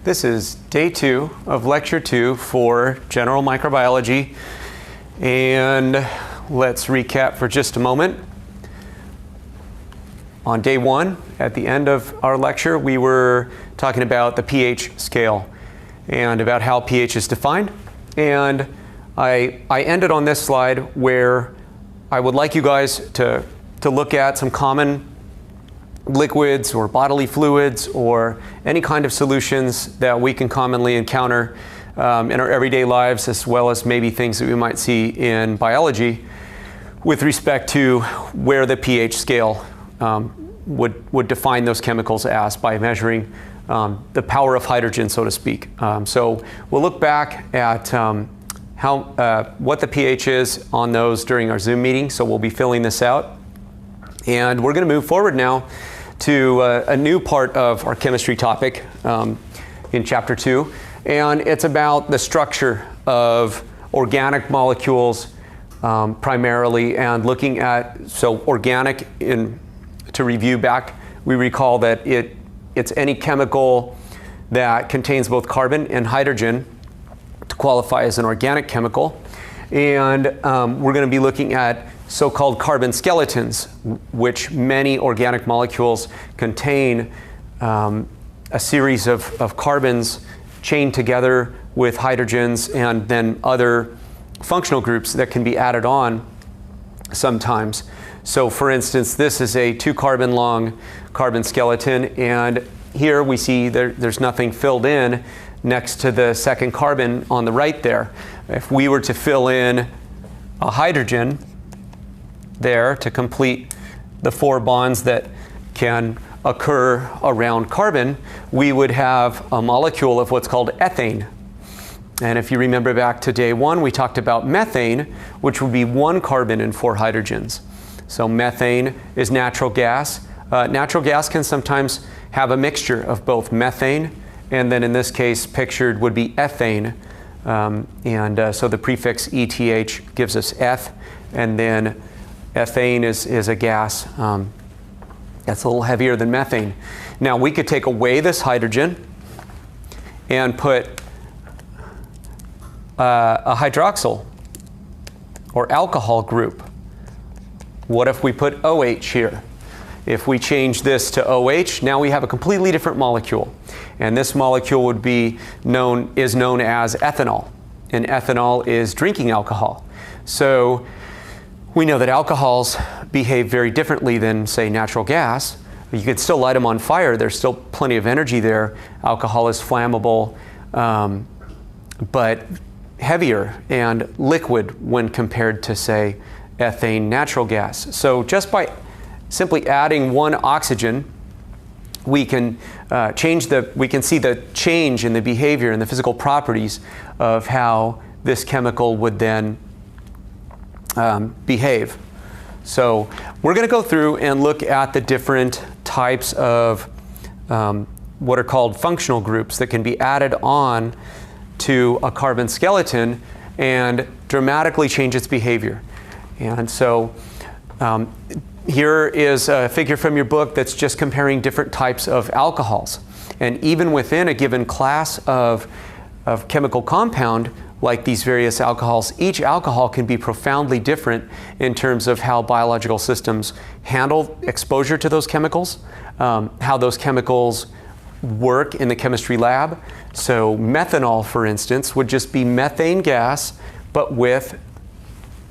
This is day 2 of lecture 2 for general microbiology, and let's recap for just a moment. On day 1, at the end of our lecture, we were talking about the pH scale and about how pH is defined, and I ended on this slide where I would like you guys to look at some common liquids or bodily fluids or any kind of solutions that we can commonly encounter in our everyday lives, as well as maybe things that we might see in biology with respect to where the pH scale would define those chemicals as by measuring the power of hydrogen, so to speak. So we'll look back at what the pH is on those during our Zoom meeting, so we'll be filling this out. And we're going to move forward now to a new part of our chemistry topic in Chapter 2. And it's about the structure of organic molecules primarily, and looking at, so organic, to review back, we recall that it's any chemical that contains both carbon and hydrogen to qualify as an organic chemical. And we're going to be looking at so-called carbon skeletons, which many organic molecules contain a series of carbons chained together with hydrogens and then other functional groups that can be added on sometimes. So for instance, this is a 2-carbon long carbon skeleton, and here we see there's nothing filled in next to the second carbon on the right there. If we were to fill in a hydrogen there to complete the 4 bonds that can occur around carbon, we would have a molecule of what's called ethane. And if you remember back to day 1, we talked about methane, which would be 1 carbon and 4 hydrogens. So methane is natural gas. Natural gas can sometimes have a mixture of both methane and then in this case pictured would be ethane. So the prefix ETH gives us eth, and then ethane is a gas that's a little heavier than methane. Now we could take away this hydrogen and put a hydroxyl or alcohol group. What if we put OH here? If we change this to OH, now we have a completely different molecule. And this molecule would be known as ethanol. And ethanol is drinking alcohol. So we know that alcohols behave very differently than, say, natural gas. You could still light them on fire. There's still plenty of energy there. Alcohol is flammable, but heavier and liquid when compared to, say, ethane natural gas. So just by simply adding 1 oxygen, we can we can see the change in the behavior and the physical properties of how this chemical would then behave. So we're going to go through and look at the different types of what are called functional groups that can be added on to a carbon skeleton and dramatically change its behavior. And so here is a figure from your book that's just comparing different types of alcohols. And even within a given class of chemical compound, like these various alcohols, each alcohol can be profoundly different in terms of how biological systems handle exposure to those chemicals, how those chemicals work in the chemistry lab. So methanol, for instance, would just be methane gas, but with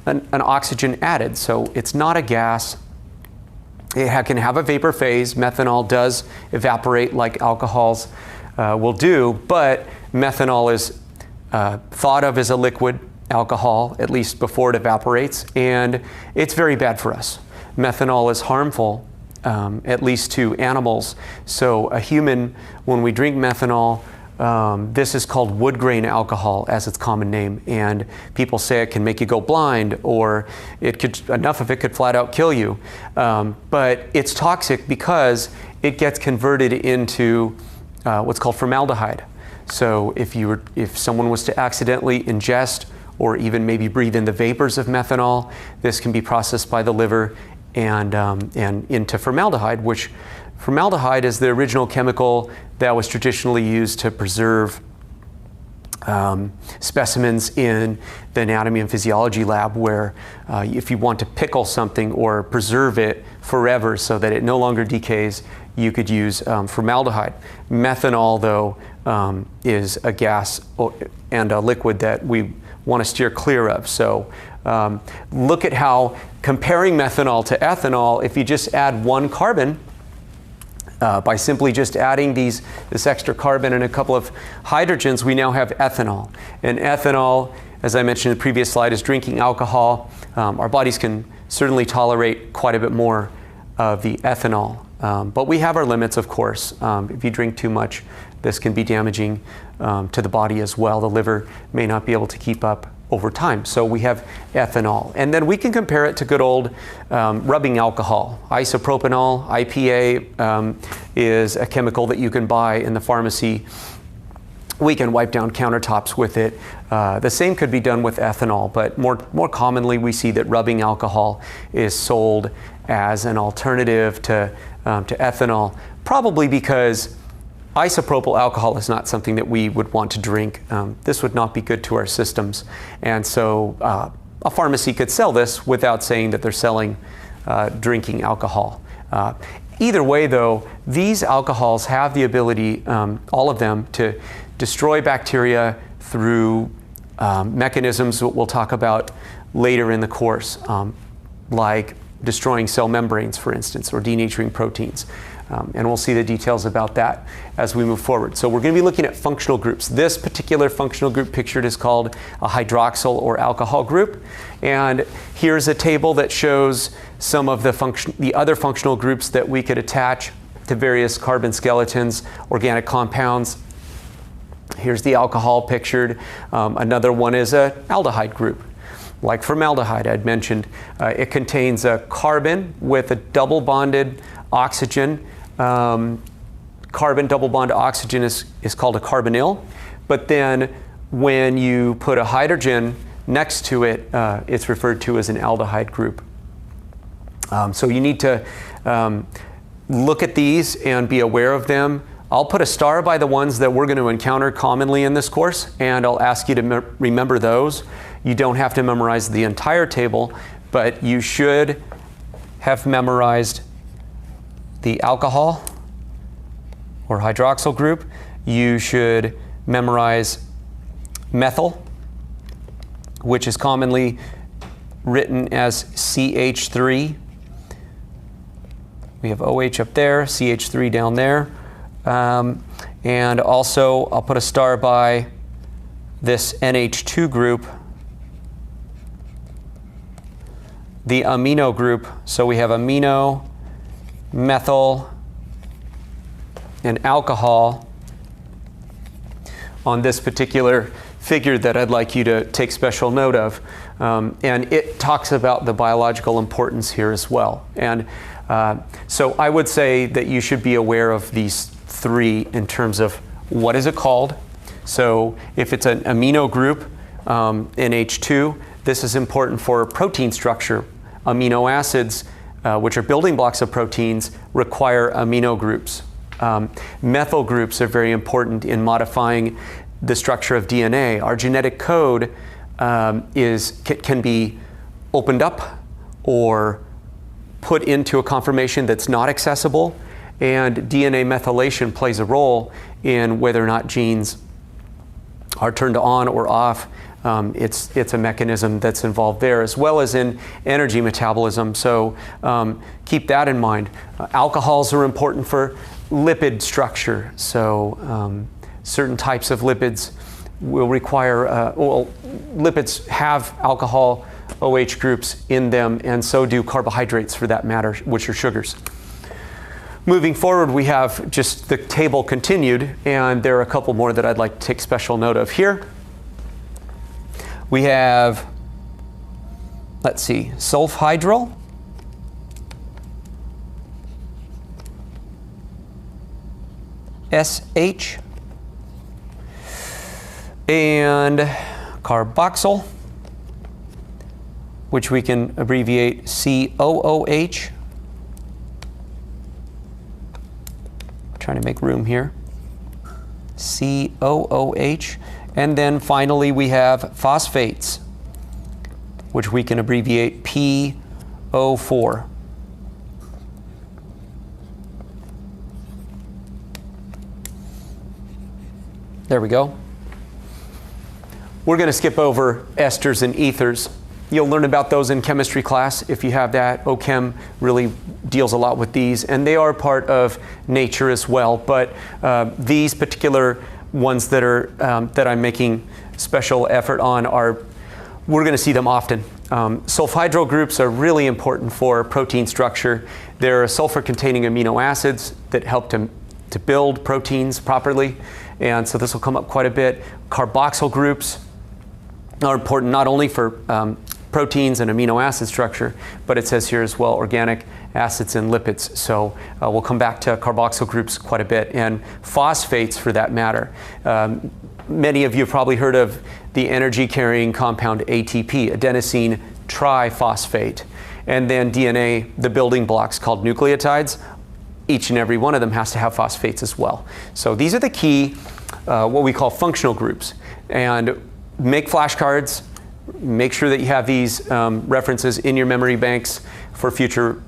an oxygen added. So it's not a gas. It can have a vapor phase. Methanol does evaporate like alcohols will do, but methanol is thought of as a liquid alcohol, at least before it evaporates, and it's very bad for us. Methanol is harmful, at least to animals. So a human, when we drink methanol, this is called wood grain alcohol as its common name, and people say it can make you go blind, or enough of it could flat out kill you. But it's toxic because it gets converted into what's called formaldehyde. So if someone was to accidentally ingest or even maybe breathe in the vapors of methanol, this can be processed by the liver and into formaldehyde, which Formaldehyde is the original chemical that was traditionally used to preserve specimens in the anatomy and physiology lab, where if you want to pickle something or preserve it forever so that it no longer decays, you could use formaldehyde. Methanol, though, is a gas and a liquid that we want to steer clear of. So look at how comparing methanol to ethanol, if you just add one carbon, by simply just adding this extra carbon and a couple of hydrogens, we now have ethanol. And ethanol, as I mentioned in the previous slide, is drinking alcohol. Our bodies can certainly tolerate quite a bit more of the ethanol. But we have our limits, of course. If you drink too much, this can be damaging to the body as well. The liver may not be able to keep up over time. So we have ethanol. And then we can compare it to good old rubbing alcohol. Isopropanol, IPA, is a chemical that you can buy in the pharmacy. We can wipe down countertops with it. The same could be done with ethanol, but more commonly we see that rubbing alcohol is sold as an alternative to ethanol, probably because isopropyl alcohol is not something that we would want to drink. This would not be good to our systems. And so a pharmacy could sell this without saying that they're selling drinking alcohol. Either way, though, these alcohols have the ability, all of them, to destroy bacteria through mechanisms that we'll talk about later in the course, like destroying cell membranes, for instance, or denaturing proteins. And we'll see the details about that as we move forward. So we're going to be looking at functional groups. This particular functional group pictured is called a hydroxyl or alcohol group. And here's a table that shows some of the other functional groups that we could attach to various carbon skeletons, organic compounds. Here's the alcohol pictured. Another one is an aldehyde group. Like formaldehyde, I'd mentioned, it contains a carbon with a double bonded oxygen. Carbon double bond oxygen is called a carbonyl, but then when you put a hydrogen next to it, it's referred to as an aldehyde group. So you need to look at these and be aware of them. I'll put a star by the ones that we're going to encounter commonly in this course, and I'll ask you to remember those. You don't have to memorize the entire table, but you should have memorized the alcohol or hydroxyl group. You should memorize methyl, which is commonly written as CH3. We have OH up there, CH3 down there. And also, I'll put a star by this NH2 group, the amino group. So we have amino, methyl, and alcohol on this particular figure that I'd like you to take special note of. And it talks about the biological importance here as well. And so I would say that you should be aware of these three in terms of what is it called. So if it's an amino group, NH2, this is important for protein structure. Amino acids, which are building blocks of proteins, require amino groups. Methyl groups are very important in modifying the structure of DNA. Our genetic code can be opened up or put into a conformation that's not accessible, and DNA methylation plays a role in whether or not genes are turned on or off. It's a mechanism that's involved there, as well as in energy metabolism. So keep that in mind. Alcohols are important for lipid structure. So certain types of lipids will require, lipids have alcohol OH groups in them, and so do carbohydrates for that matter, which are sugars. Moving forward, we have just the table continued, and there are a couple more that I'd like to take special note of here. We have, let's see, sulfhydryl, SH, and carboxyl, which we can abbreviate COOH, Trying to make room here. COOH. And then finally we have phosphates, which we can abbreviate PO4. There we go. We're going to skip over esters and ethers. You'll learn about those in chemistry class if you have that. OChem really deals a lot with these, and they are part of nature as well. But these particular ones that are that I'm making special effort on are, we're going to see them often. Sulfhydryl groups are really important for protein structure. They're sulfur-containing amino acids that help to build proteins properly, and so this will come up quite a bit. Carboxyl groups are important not only for proteins and amino acid structure, but it says here as well organic acids and lipids. So we'll come back to carboxyl groups quite a bit, and phosphates for that matter. Many of you have probably heard of the energy-carrying compound ATP, adenosine triphosphate, and then DNA, the building blocks called nucleotides. Each and every one of them has to have phosphates as well. So these are the key, what we call functional groups. And make flashcards. Make sure that you have these references in your memory banks for future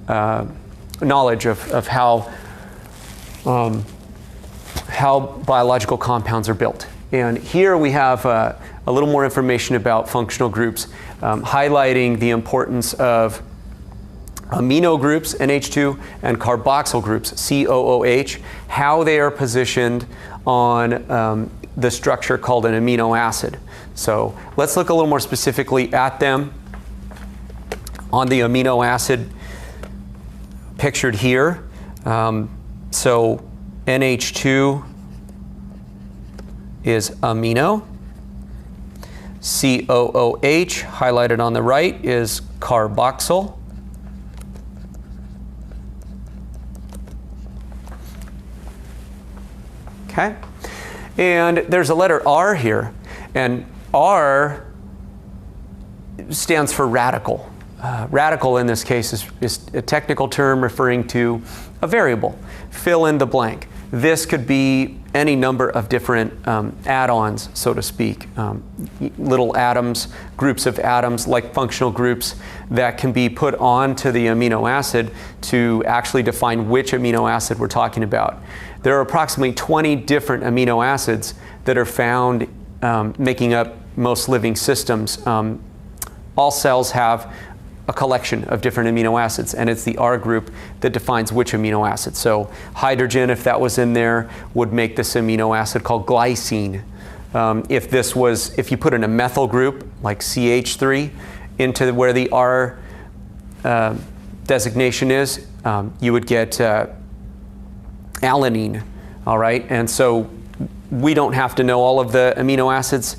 knowledge of how biological compounds are built. And here we have a little more information about functional groups, highlighting the importance of amino groups, NH2, and carboxyl groups, COOH, how they are positioned on the structure called an amino acid. So let's look a little more specifically at them. On the amino acid pictured here, so NH2 is amino. COOH, highlighted on the right, is carboxyl. Okay, and there's a letter R here, and R stands for radical. Radical in this case is a technical term referring to a variable. Fill in the blank. This could be any number of different add-ons, so to speak, little atoms, groups of atoms like functional groups that can be put onto the amino acid to actually define which amino acid we're talking about. There are approximately 20 different amino acids that are found making up most living systems. All cells have a collection of different amino acids, and it's the R group that defines which amino acid. So hydrogen, if that was in there, would make this amino acid called glycine. If you put in a methyl group like CH3 into where the R designation is, you would get alanine. All right, and so we don't have to know all of the amino acids,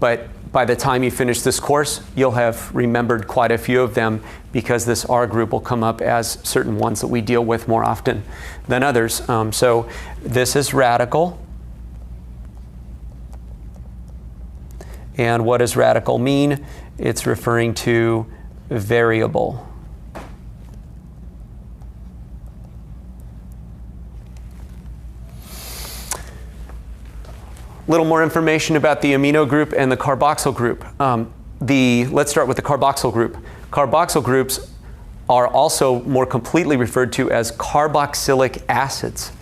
but by the time you finish this course, you'll have remembered quite a few of them, because this R group will come up as certain ones that we deal with more often than others. So this is radical. And what does radical mean? It's referring to variable. Little more information about the amino group and the carboxyl group. Let's start with the carboxyl group. Carboxyl groups are also more completely referred to as carboxylic acids.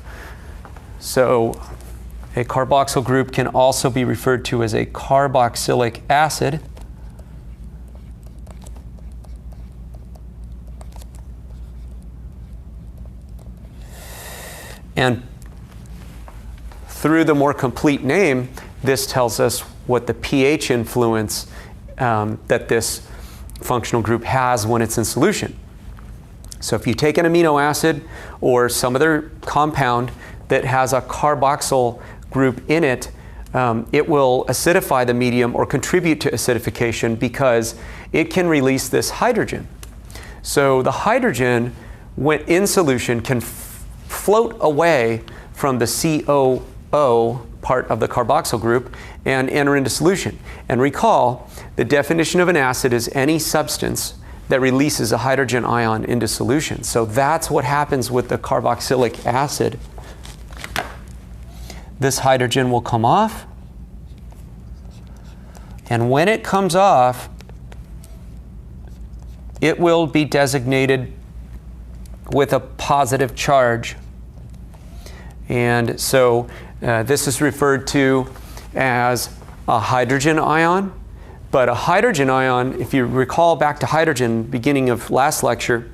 So a carboxyl group can also be referred to as a carboxylic acid. And through the more complete name, this tells us what the pH influence that this functional group has when it's in solution. So if you take an amino acid or some other compound that has a carboxyl group in it, it will acidify the medium or contribute to acidification because it can release this hydrogen. So the hydrogen, when in solution, can float away from the CO part of the carboxyl group and enter into solution. And recall, the definition of an acid is any substance that releases a hydrogen ion into solution. So that's what happens with the carboxylic acid. this hydrogen will come off. And when it comes off, it will be designated with a positive charge. And so this is referred to as a hydrogen ion. But a hydrogen ion, if you recall back to hydrogen, beginning of last lecture,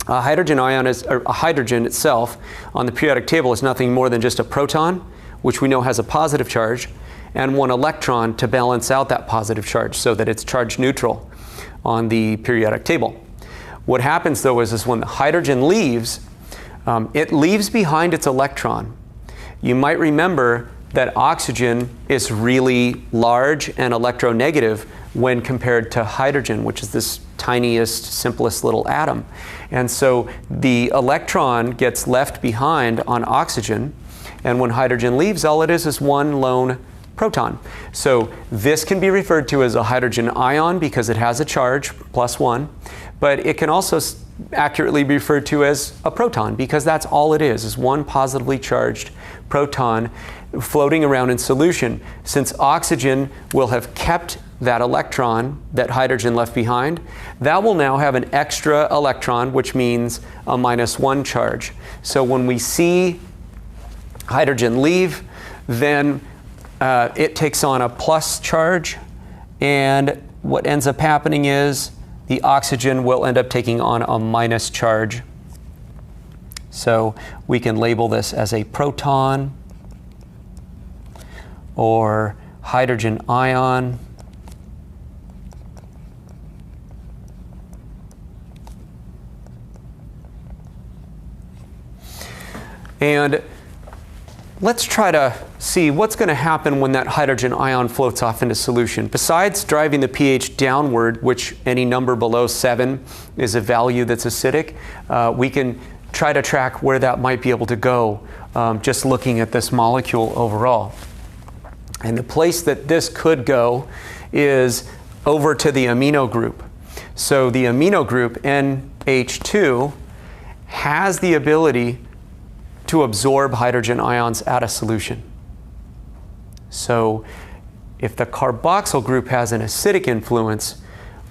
a hydrogen ion is, or a hydrogen itself on the periodic table is nothing more than just a proton, which we know has a positive charge, and one electron to balance out that positive charge so that it's charge neutral on the periodic table. What happens though is when the hydrogen leaves, it leaves behind its electron. You might remember that oxygen is really large and electronegative when compared to hydrogen, which is this tiniest, simplest little atom. And so the electron gets left behind on oxygen, and when hydrogen leaves, all it is one lone proton. So this can be referred to as a hydrogen ion because it has a charge, +1, but it can also accurately be referred to as a proton because that's all it is one positively charged proton floating around in solution. Since oxygen will have kept that electron that hydrogen left behind, that will now have an extra electron, which means a -1 charge. So when we see hydrogen leave, then it takes on a plus charge, and what ends up happening is the oxygen will end up taking on a minus charge. So we can label this as a proton or hydrogen ion. And let's try to see what's going to happen when that hydrogen ion floats off into solution. Besides driving the pH downward, which any number below 7 is a value that's acidic, we can try to track where that might be able to go just looking at this molecule overall. And the place that this could go is over to the amino group. So the amino group, NH2, has the ability to absorb hydrogen ions out of solution. So if the carboxyl group has an acidic influence,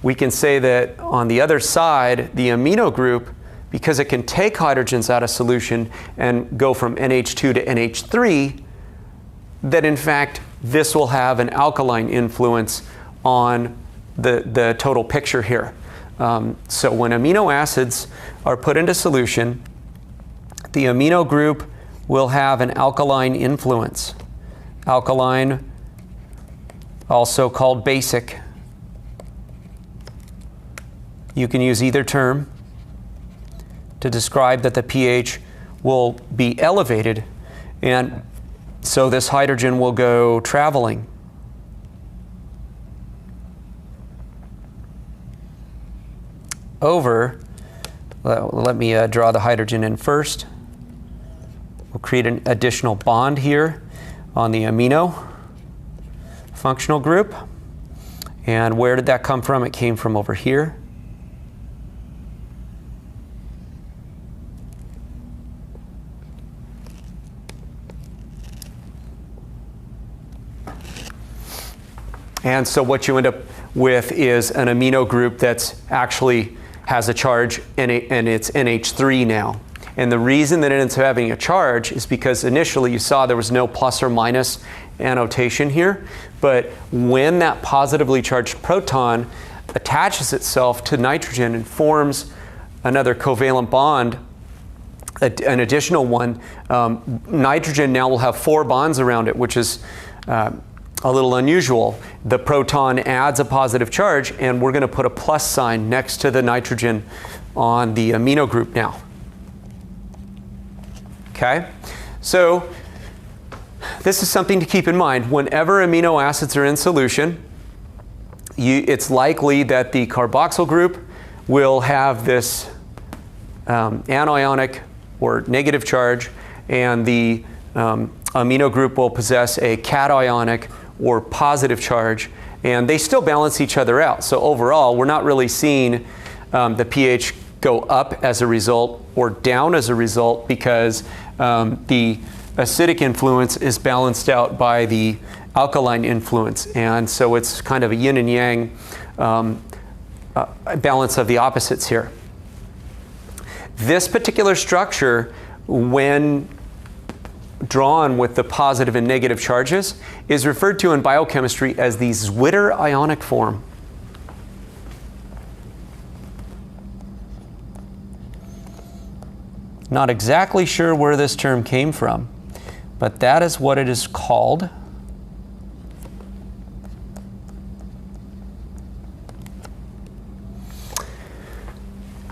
we can say that on the other side, the amino group, because it can take hydrogens out of solution and go from NH2 to NH3, that in fact this will have an alkaline influence on the total picture here. So when amino acids are put into solution, the amino group will have an alkaline influence. Alkaline, also called basic. You can use either term to describe that the pH will be elevated, and so this hydrogen will go traveling. Over, let me draw the hydrogen in first. We'll create an additional bond here on the amino functional group. And where did that come from? It came from over here. And so what you end up with is an amino group that's actually has a charge, and it's NH3 now. And the reason that it ends up having a charge is because initially you saw there was no plus or minus annotation here, but when that positively charged proton attaches itself to nitrogen and forms another covalent bond, an additional one, nitrogen now will have 4 bonds around it, which is a little unusual. The proton adds a positive charge, and we're going to put a plus sign next to the nitrogen on the amino group now. Okay? So this is something to keep in mind. Whenever amino acids are in solution, it's likely that the carboxyl group will have this anionic or negative charge, and the amino group will possess a cationic or positive charge, and they still balance each other out. So overall, we're not really seeing the pH go up as a result or down as a result, because the acidic influence is balanced out by the alkaline influence. And so it's kind of a yin and yang balance of the opposites here. This particular structure, when drawn with the positive and negative charges, is referred to in biochemistry as the Zwitter ionic form. Not exactly sure where this term came from, but that is what it is called.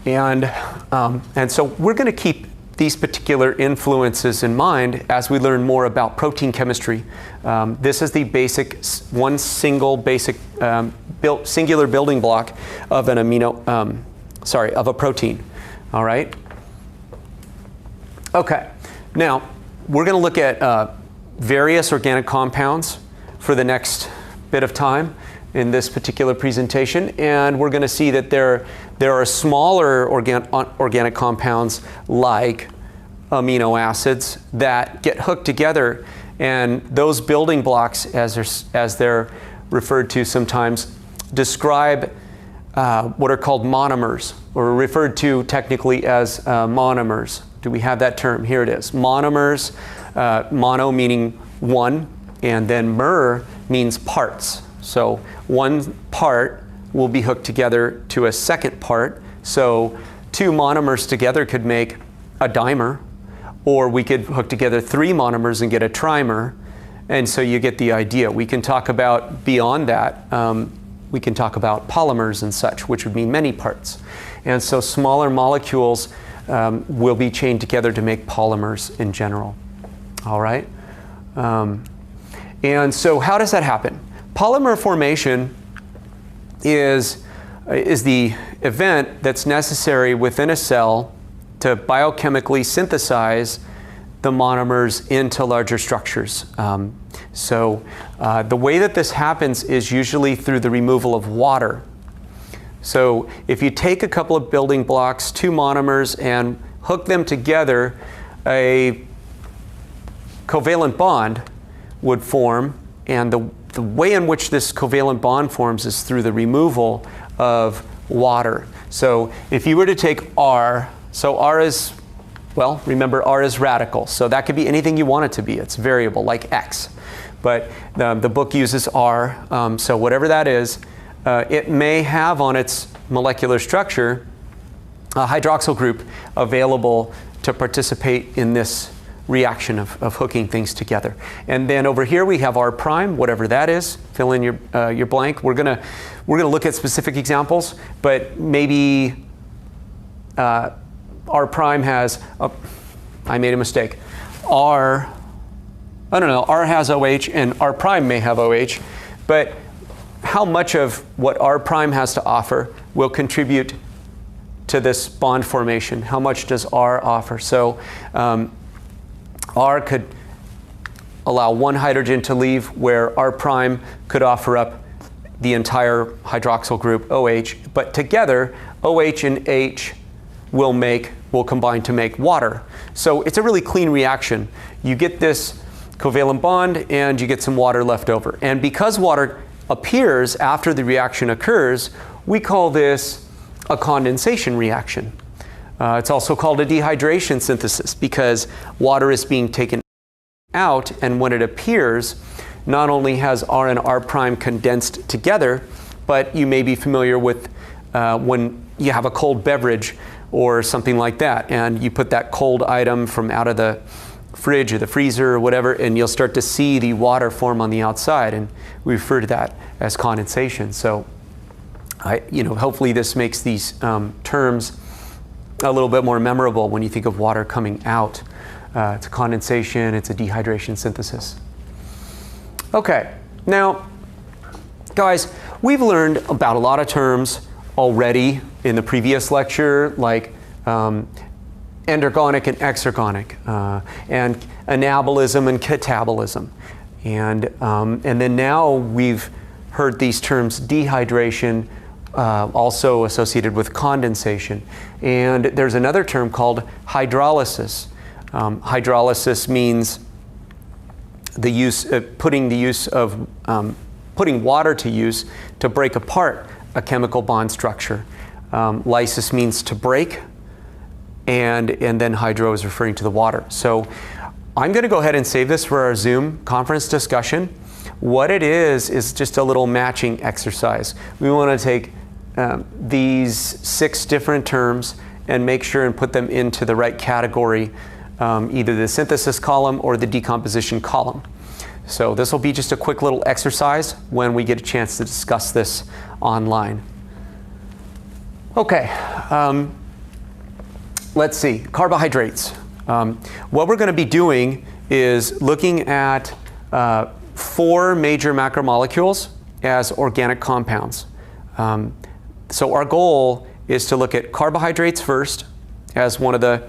And so we're going to keep these particular influences in mind as we learn more about protein chemistry. This is the basic, one single basic singular building block of an of a protein. All right. Okay. Now we're going to look at various organic compounds for the next bit of time in this particular presentation, and we're going to see that there are smaller organic compounds like amino acids that get hooked together, and those building blocks, as they're referred to sometimes, describe what are called monomers, or referred to technically as monomers. Do we have that term? Here it is. Monomers, mono meaning one, and then mer means parts. So one part will be hooked together to a second part. So two monomers together could make a dimer, or we could hook together three monomers and get a trimer. And so you get the idea. We can talk about beyond that. We can talk about polymers and such, which would mean many parts. And so smaller molecules will be chained together to make polymers in general. All right? And so how does that happen? Polymer formation is the event that's necessary within a cell to biochemically synthesize the monomers into larger structures. The way that this happens is usually through the removal of water. So if you take a couple of building blocks, two monomers, and hook them together, a covalent bond would form, and the way in which this covalent bond forms is through the removal of water. So if you were to take R, so R is, well, remember R is radical, so that could be anything you want it to be. It's variable, like X. But the book uses R, so whatever that is, it may have on its molecular structure a hydroxyl group available to participate in this reaction of hooking things together. And then over here we have R prime, whatever that is. Fill in your blank. We're gonna look at specific examples, but maybe R prime has, I made a mistake. R has OH and R prime may have OH, but how much of what R prime has to offer will contribute to this bond formation? How much does R offer? So R could allow one hydrogen to leave, where R prime could offer up the entire hydroxyl group OH, but together OH and H will combine to make water. So it's a really clean reaction. You get this covalent bond and you get some water left over. And because water appears after the reaction occurs, we call this a condensation reaction. It's also called a dehydration synthesis because water is being taken out, and when it appears, not only has R and R prime condensed together, but you may be familiar with when you have a cold beverage or something like that, and you put that cold item from out of the fridge or the freezer or whatever, and you'll start to see the water form on the outside, and we refer to that as condensation. So, hopefully this makes these terms a little bit more memorable when you think of water coming out. It's a condensation, it's a dehydration synthesis. Okay, now, guys, we've learned about a lot of terms already in the previous lecture, like endergonic and exergonic, and anabolism and catabolism. And then now we've heard these terms dehydration, also associated with condensation. And there's another term called hydrolysis. Hydrolysis means putting water to use to break apart a chemical bond structure. Lysis means to break, and then hydro is referring to the water. So I'm going to go ahead and save this for our Zoom conference discussion. What it is just a little matching exercise. We want to take these 6 different terms and make sure and put them into the right category, either the synthesis column or the decomposition column. So this will be just a quick little exercise when we get a chance to discuss this online. Okay, let's see, carbohydrates. What we're going to be doing is looking at 4 major macromolecules as organic compounds. So our goal is to look at carbohydrates first as one of the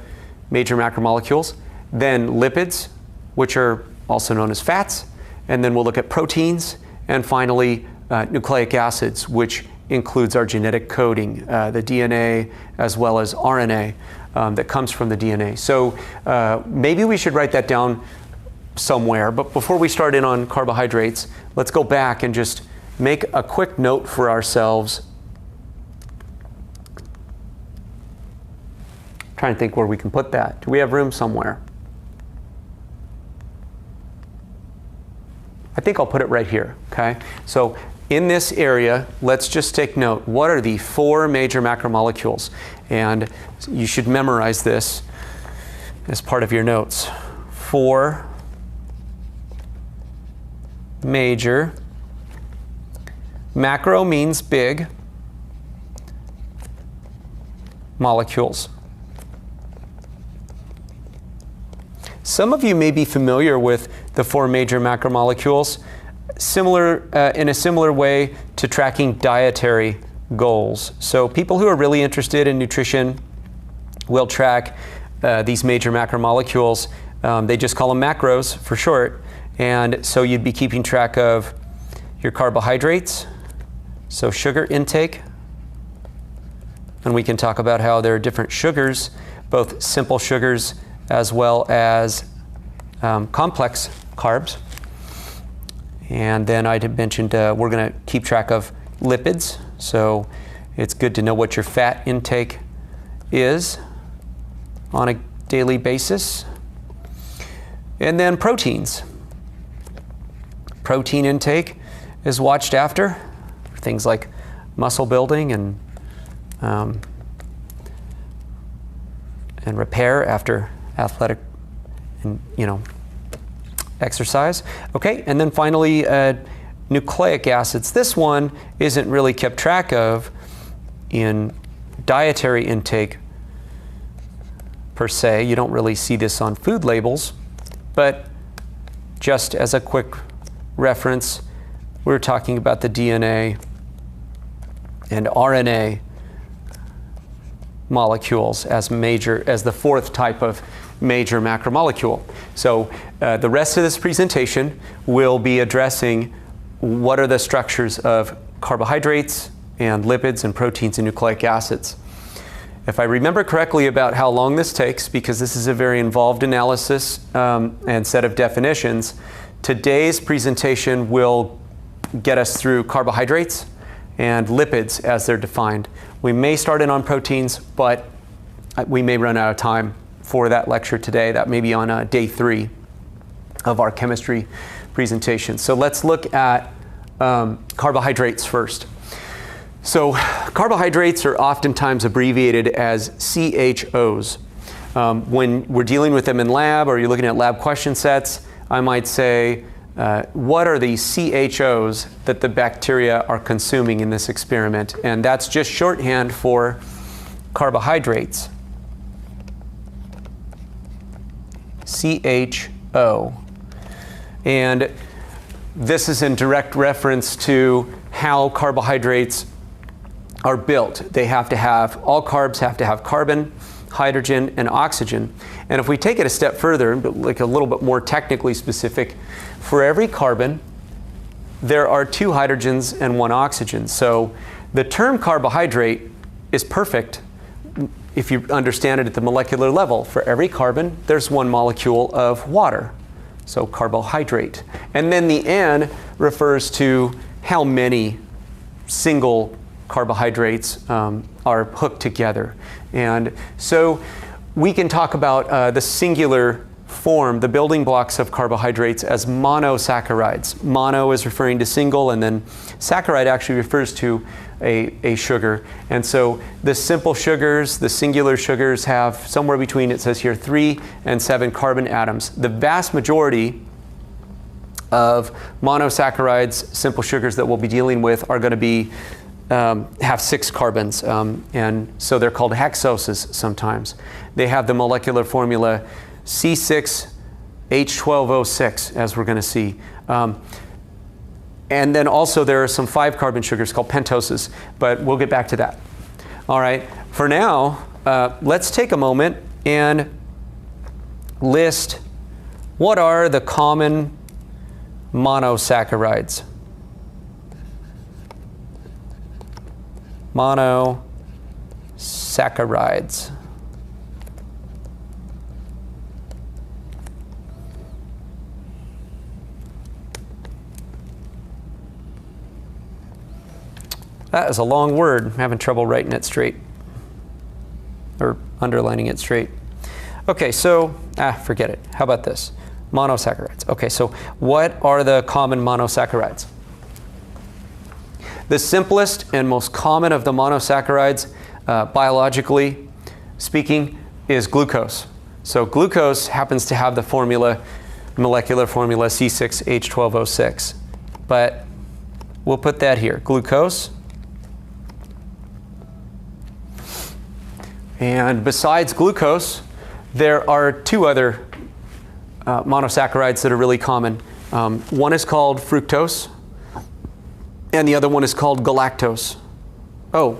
major macromolecules, then lipids, which are also known as fats, and then we'll look at proteins, and finally nucleic acids, which includes our genetic coding, the DNA as well as RNA that comes from the DNA. So maybe we should write that down somewhere, but before we start in on carbohydrates, let's go back and just make a quick note for ourselves. Trying to think where we can put that. Do we have room somewhere? I think I'll put it right here, okay? So in this area, let's just take note. What are the 4 major macromolecules? And you should memorize this as part of your notes. 4 major. Macro means big. Molecules. Some of you may be familiar with the 4 major macromolecules, in a similar way to tracking dietary goals. So people who are really interested in nutrition will track these major macromolecules. They just call them macros for short. And so you'd be keeping track of your carbohydrates, so sugar intake. And we can talk about how there are different sugars, both simple sugars as well as complex carbs. And then I had mentioned we're going to keep track of lipids. So it's good to know what your fat intake is on a daily basis. And then proteins. Protein intake is watched after things like muscle building and repair after athletic and exercise. Okay, and then finally nucleic acids. This one isn't really kept track of in dietary intake per se. You don't really see this on food labels, but just as a quick reference, we're talking about the DNA and RNA molecules as the 4th type of major macromolecule. So the rest of this presentation will be addressing what are the structures of carbohydrates and lipids and proteins and nucleic acids. If I remember correctly about how long this takes, because this is a very involved analysis and set of definitions, today's presentation will get us through carbohydrates and lipids as they're defined. We may start in on proteins, but we may run out of time for that lecture today. That may be on day 3 of our chemistry presentation. So let's look at carbohydrates first. So carbohydrates are oftentimes abbreviated as CHOs. When we're dealing with them in lab or you're looking at lab question sets, I might say, what are the CHOs that the bacteria are consuming in this experiment? And that's just shorthand for carbohydrates. CHO. And this is in direct reference to how carbohydrates are built. They have to have, all carbs have to have carbon, hydrogen, and oxygen. And if we take it a step further, like a little bit more technically specific, for every carbon, there are 2 hydrogens and 1 oxygen. So the term carbohydrate is perfect if you understand it at the molecular level. For every carbon, there's 1 molecule of water. so carbohydrate. And then the N refers to how many single carbohydrates are hooked together. And so we can talk about the singular form, the building blocks of carbohydrates, as monosaccharides. Mono is referring to single, and then saccharide actually refers to a sugar. And so the simple sugars, the singular sugars, have somewhere between, it says here, 3 and 7 carbon atoms. The vast majority of monosaccharides, simple sugars that we'll be dealing with, are going to be have 6 carbons, and so they're called hexoses sometimes. They have the molecular formula C6H12O6, as we're going to see. And then also there are some 5-carbon sugars called pentoses, but we'll get back to that. All right, for now, let's take a moment and list what are the common monosaccharides. Monosaccharides. That is a long word. I'm having trouble writing it straight or underlining it straight. Okay, so, forget it. How about this? Monosaccharides. Okay, so what are the common monosaccharides? The simplest and most common of the monosaccharides, biologically speaking, is glucose. So glucose happens to have the molecular formula C6H12O6. But we'll put that here, glucose. And besides glucose, there are 2 other monosaccharides that are really common. One is called fructose, and the other one is called galactose. Oh,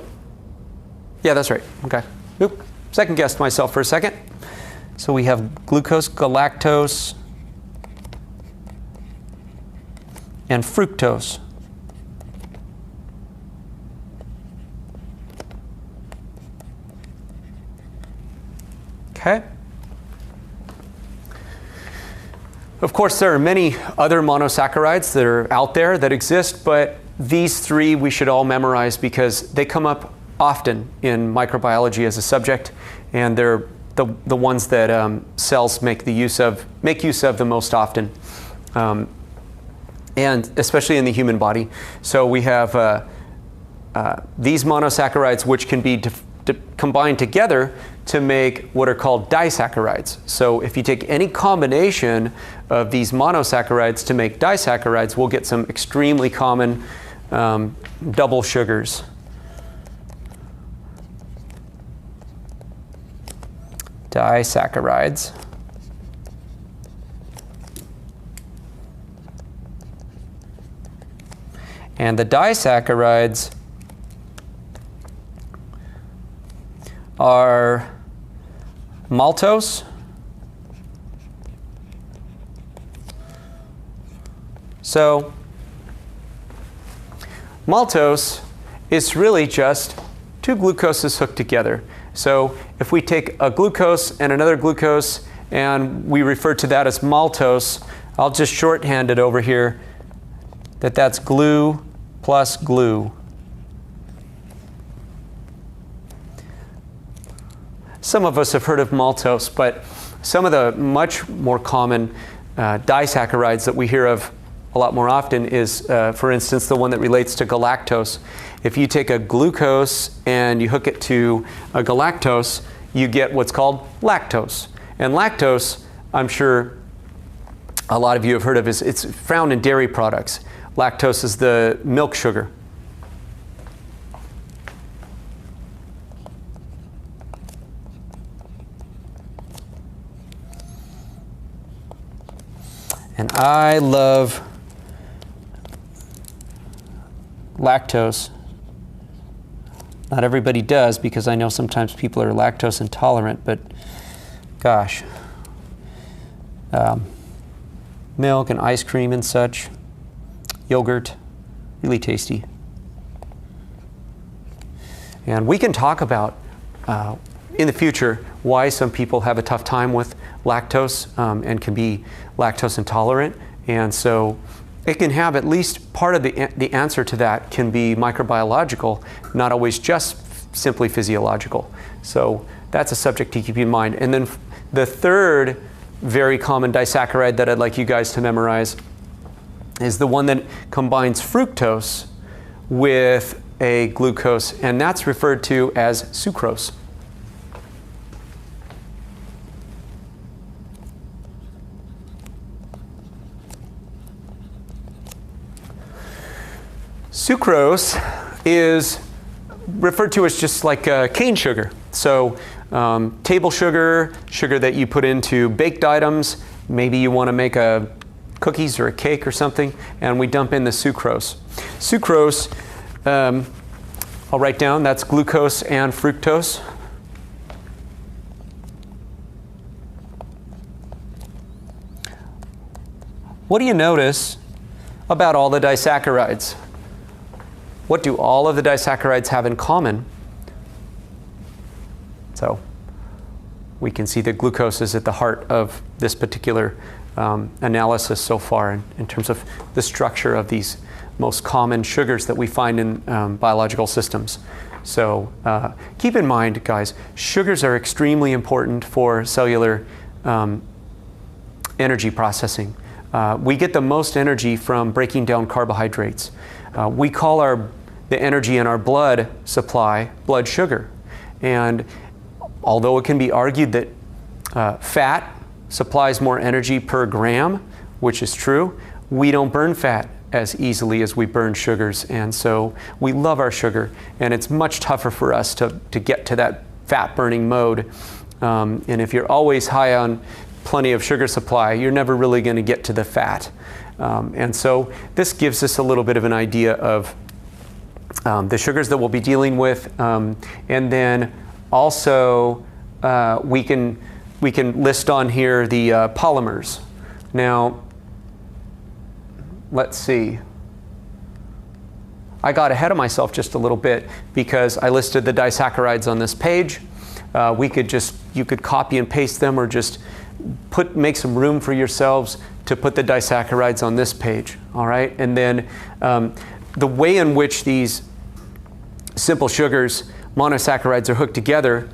yeah, that's right. Okay. Oop. Second guessed myself for a second. So we have glucose, galactose, and fructose. Okay. Of course, there are many other monosaccharides that are out there that exist, but these 3 we should all memorize because they come up often in microbiology as a subject, and they're the ones that cells make use of the most often, and especially in the human body. So we have these monosaccharides, which can be combined together to make what are called disaccharides. So if you take any combination of these monosaccharides to make disaccharides, we'll get some extremely common double sugars. Disaccharides. And the disaccharides are maltose, so maltose is really just 2 glucoses hooked together. So if we take a glucose and another glucose and we refer to that as maltose, I'll just shorthand it over here that that's glue plus glue. Some of us have heard of maltose, but some of the much more common disaccharides that we hear of a lot more often is, for instance, the one that relates to galactose. If you take a glucose and you hook it to a galactose, you get what's called lactose. And lactose, I'm sure a lot of you have heard of, it's found in dairy products. Lactose is the milk sugar. And I love lactose. Not everybody does, because I know sometimes people are lactose intolerant, but gosh. Milk and ice cream and such. Yogurt, really tasty. And we can talk about in the future why some people have a tough time with lactose and can be lactose intolerant. And so it can have at least part of the answer to that can be microbiological, not always just simply physiological. So that's a subject to keep in mind. And then the third very common disaccharide that I'd like you guys to memorize is the one that combines fructose with a glucose, and that's referred to as sucrose. Sucrose is referred to as just like cane sugar. So table sugar, sugar that you put into baked items. Maybe you want to make cookies or a cake or something, and we dump in the sucrose. Sucrose, I'll write down, that's glucose and fructose. What do you notice about all the disaccharides? What do all of the disaccharides have in common? So we can see that glucose is at the heart of this particular analysis so far in terms of the structure of these most common sugars that we find in biological systems. So keep in mind, guys, sugars are extremely important for cellular energy processing. We get the most energy from breaking down carbohydrates. We call the energy in our blood supply blood sugar. And although it can be argued that fat supplies more energy per gram, which is true, we don't burn fat as easily as we burn sugars. And so we love our sugar, and it's much tougher for us to get to that fat burning mode. And if you're always high on plenty of sugar supply, you're never really going to get to the fat. And so this gives us a little bit of an idea of the sugars that we'll be dealing with. And then also we can list on here the polymers. Now, let's see. I got ahead of myself just a little bit because I listed the disaccharides on this page. You could copy and paste them, or just make some room for yourselves to put the disaccharides on this page, all right? And then the way in which these simple sugars, monosaccharides, are hooked together,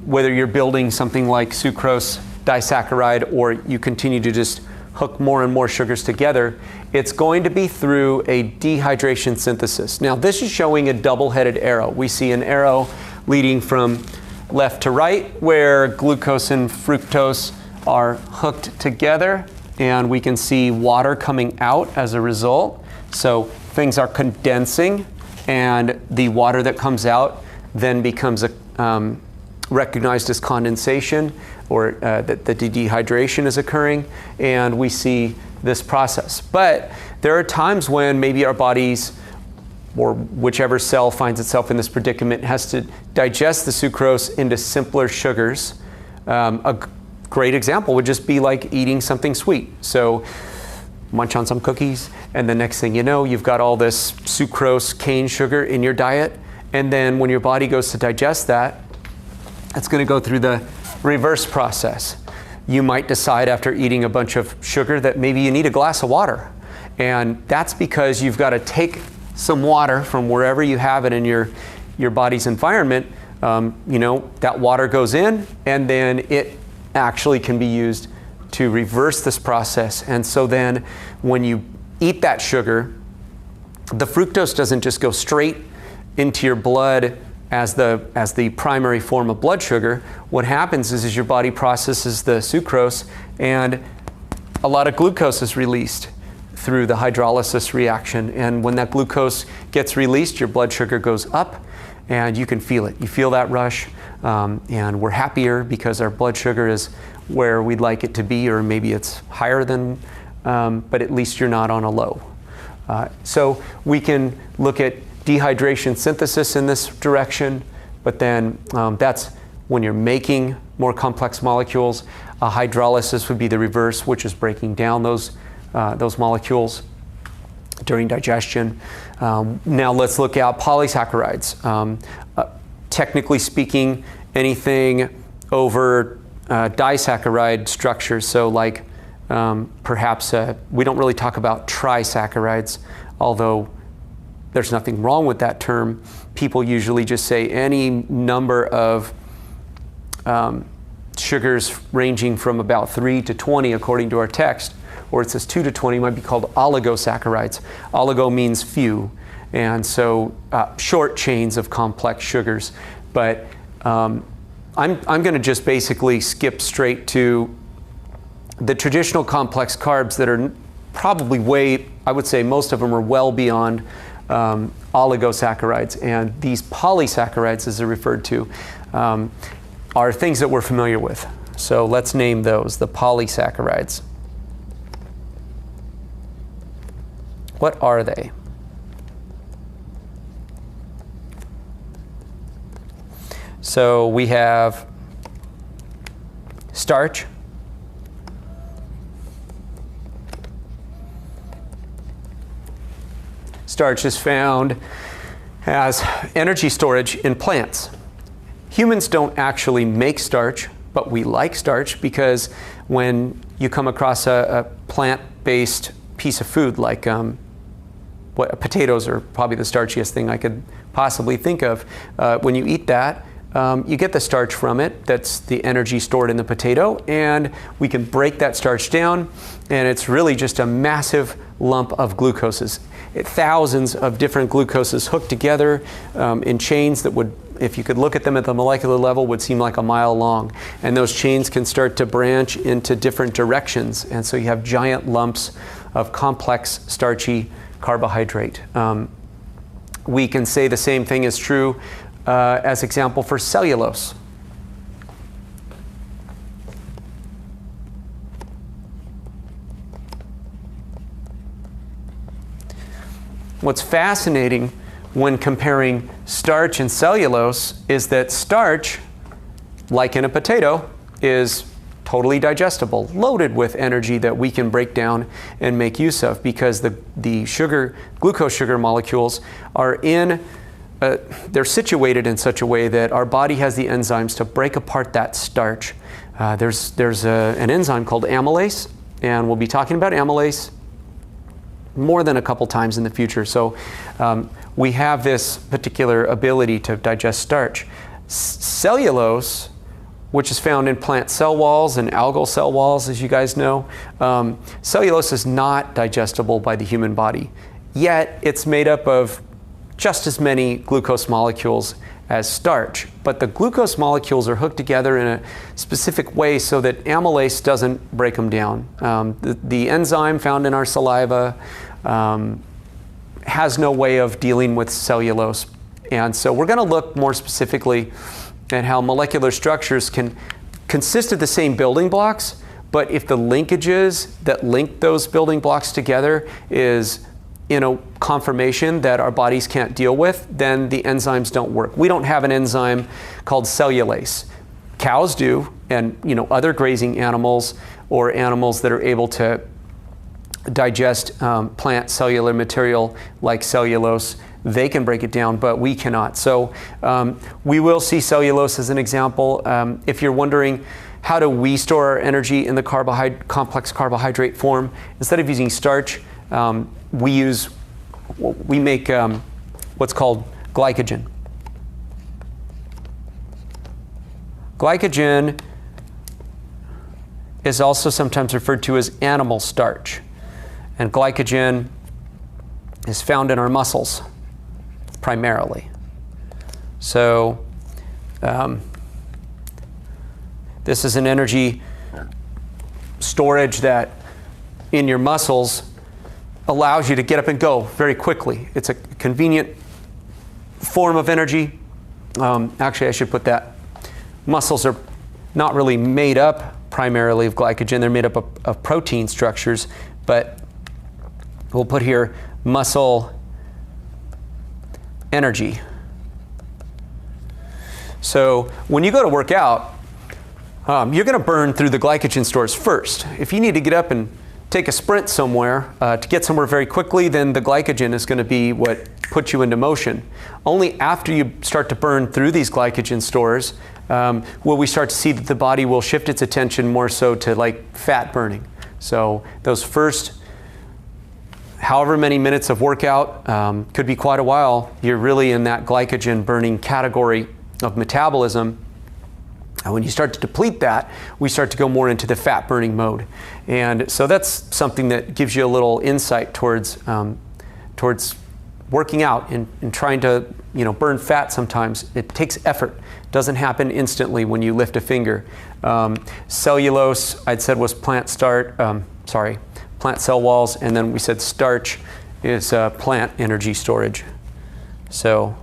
whether you're building something like sucrose disaccharide or you continue to just hook more and more sugars together, it's going to be through a dehydration synthesis. Now, this is showing a double-headed arrow. We see an arrow leading from left to right where glucose and fructose are hooked together, and we can see water coming out as a result. So things are condensing, and the water that comes out then becomes recognized as condensation, or that the dehydration is occurring, and we see this process. But there are times when maybe our bodies, or whichever cell finds itself in this predicament, has to digest the sucrose into simpler sugars. A great example would just be like eating something sweet. So munch on some cookies, and the next thing you know, you've got all this sucrose cane sugar in your diet, and then when your body goes to digest that, it's going to go through the reverse process. You might decide after eating a bunch of sugar that maybe you need a glass of water, and that's because you've got to take some water from wherever you have it in your body's environment. That water goes in, and then it actually can be used to reverse this process. And so then when you eat that sugar, the fructose doesn't just go straight into your blood as the primary form of blood sugar. What happens is your body processes the sucrose, and a lot of glucose is released through the hydrolysis reaction. And when that glucose gets released, your blood sugar goes up, and you can feel it. You feel that rush, and we're happier because our blood sugar is where we'd like it to be, or maybe it's higher than, but at least you're not on a low. So we can look at dehydration synthesis in this direction, but then that's when you're making more complex molecules. Hydrolysis would be the reverse, which is breaking down those molecules during digestion. Now let's look at polysaccharides. Technically speaking, anything over disaccharide structures. So like perhaps we don't really talk about trisaccharides, although there's nothing wrong with that term. People usually just say any number of sugars ranging from about 3 to 20 according to our text, or it says 2 to 20 might be called oligosaccharides. Oligo means few, and so short chains of complex sugars. But I'm going to just basically skip straight to the traditional complex carbs that are probably way, I would say most of them are well beyond oligosaccharides, and these polysaccharides, as they're referred to, are things that we're familiar with. So let's name those, the polysaccharides. What are they? So we have starch, starch is found as energy storage in plants. Humans don't actually make starch, but we like starch because when you come across a plant-based piece of food, like potatoes are probably the starchiest thing I could possibly think of. When you eat that, you get the starch from it. That's the energy stored in the potato, and we can break that starch down, and it's really just a massive lump of glucoses. Thousands of different glucoses hooked together in chains that would, if you could look at them at the molecular level, would seem like a mile long. And those chains can start to branch into different directions, and so you have giant lumps of complex starchy carbohydrate. We can say the same thing is true as example for cellulose. What's fascinating when comparing starch and cellulose is that starch, like in a potato, is totally digestible, loaded with energy that we can break down and make use of, because the glucose sugar molecules are they're situated in such a way that our body has the enzymes to break apart that starch. There's an enzyme called amylase, and we'll be talking about amylase more than a couple times in the future. So we have this particular ability to digest starch. Cellulose, which is found in plant cell walls and algal cell walls, as you guys know, cellulose is not digestible by the human body. Yet it's made up of just as many glucose molecules as starch. But the glucose molecules are hooked together in a specific way so that amylase doesn't break them down. The enzyme found in our saliva has no way of dealing with cellulose. And so we're going to look more specifically at how molecular structures can consist of the same building blocks, but if the linkages that link those building blocks together is in a conformation that our bodies can't deal with, then the enzymes don't work. We don't have an enzyme called cellulase. Cows do, and other grazing animals or animals that are able to digest plant cellular material like cellulose, they can break it down, but we cannot. So we will see cellulose as an example. If you're wondering, how do we store our energy in the complex carbohydrate form? Instead of using starch, we make what's called glycogen. Glycogen is also sometimes referred to as animal starch. And glycogen is found in our muscles, primarily. So this is an energy storage that in your muscles allows you to get up and go very quickly. It's a convenient form of energy. Actually, I should put that. Muscles are not really made up primarily of glycogen. They're made up of protein structures, but we'll put here muscle energy. So when you go to work out, you're going to burn through the glycogen stores first. If you need to get up and take a sprint somewhere, to get somewhere very quickly, then the glycogen is going to be what puts you into motion. Only after you start to burn through these glycogen stores will we start to see that the body will shift its attention more so to like fat burning. So those first however many minutes of workout, could be quite a while, you're really in that glycogen burning category of metabolism. And when you start to deplete that, we start to go more into the fat burning mode. And so that's something that gives you a little insight towards working out and trying to burn fat sometimes. It takes effort. It doesn't happen instantly when you lift a finger. Cellulose, I'd said, was plant cell walls, and then we said starch is plant energy storage. So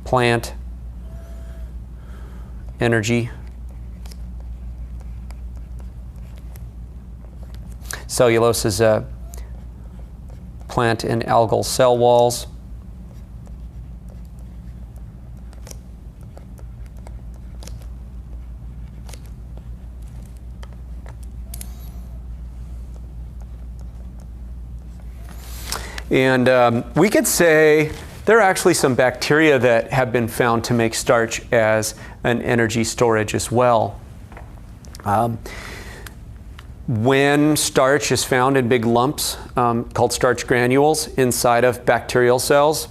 plant energy, cellulose is plant and algal cell walls. And we could say there are actually some bacteria that have been found to make starch as an energy storage as well. When starch is found in big lumps called starch granules inside of bacterial cells,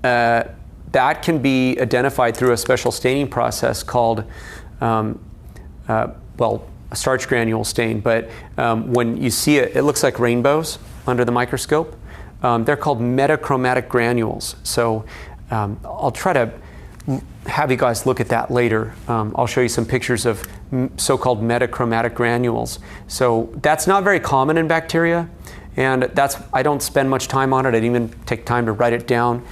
that can be identified through a special staining process called, a starch granule stain. But when you see it, it looks like rainbows under the microscope. They're called metachromatic granules. So I'll try to have you guys look at that later. I'll show you some pictures of so-called metachromatic granules. So that's not very common in bacteria, and I don't spend much time on it. I didn't even take time to write it down.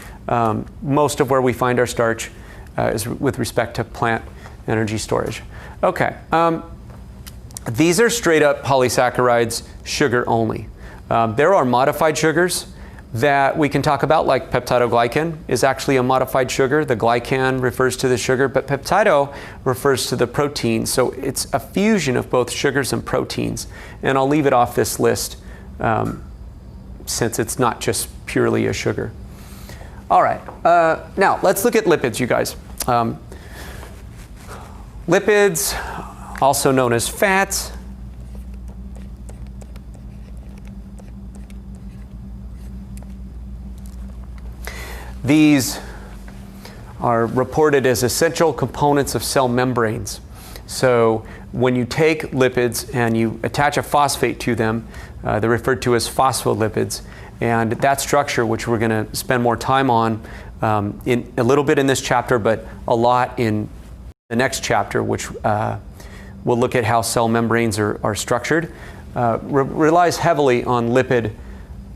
Most of where we find our starch is with respect to plant energy storage. Okay, these are straight up polysaccharides, sugar only. There are modified sugars that we can talk about, like peptidoglycan is actually a modified sugar. The glycan refers to the sugar, but peptido refers to the protein. So it's a fusion of both sugars and proteins. And I'll leave it off this list since it's not just purely a sugar. All right, now let's look at lipids, you guys. Lipids, also known as fats, these are reported as essential components of cell membranes. So when you take lipids and you attach a phosphate to them, they're referred to as phospholipids. And that structure, which we're going to spend more time on in a little bit in this chapter, but a lot in the next chapter, which we'll look at how cell membranes are structured, relies heavily on lipid